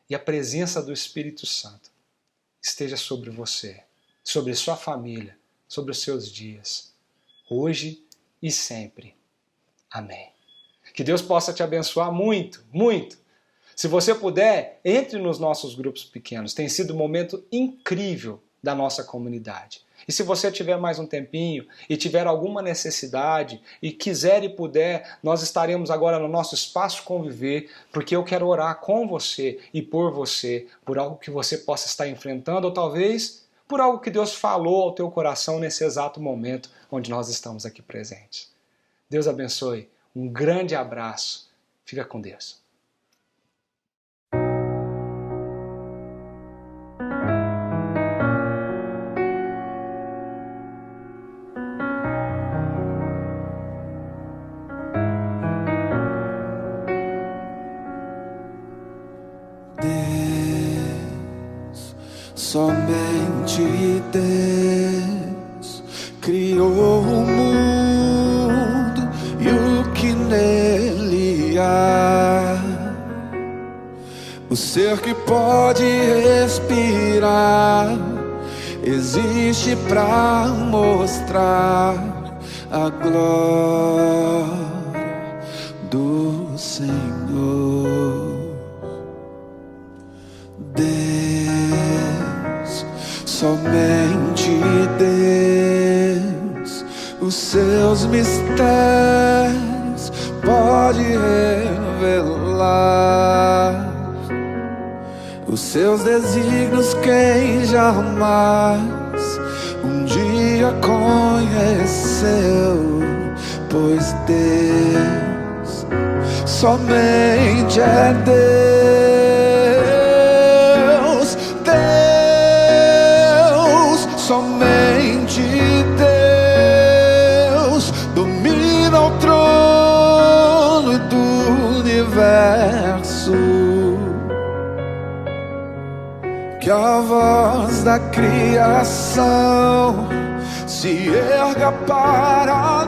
e a presença do Espírito Santo esteja sobre você, sobre sua família, sobre os seus dias, hoje e sempre. Amém. Que Deus possa te abençoar muito, muito. Se você puder, entre nos nossos grupos pequenos. Tem sido um momento incrível da nossa comunidade. E se você tiver mais um tempinho e tiver alguma necessidade e quiser e puder, nós estaremos agora no nosso espaço Conviver, porque eu quero orar com você e por você, por algo que você possa estar enfrentando ou talvez por algo que Deus falou ao teu coração nesse exato momento onde nós estamos aqui presentes. Deus abençoe. Um grande abraço. Fica com Deus. Somente Deus criou o mundo e o que nele há. O ser que pode respirar existe pra mostrar a glória do Senhor. Somente Deus, os seus mistérios pode revelar. Os seus desígnios quem jamais um dia conheceu, pois Deus somente é Deus. Somente Deus domina o trono do universo. Que a voz da criação se erga para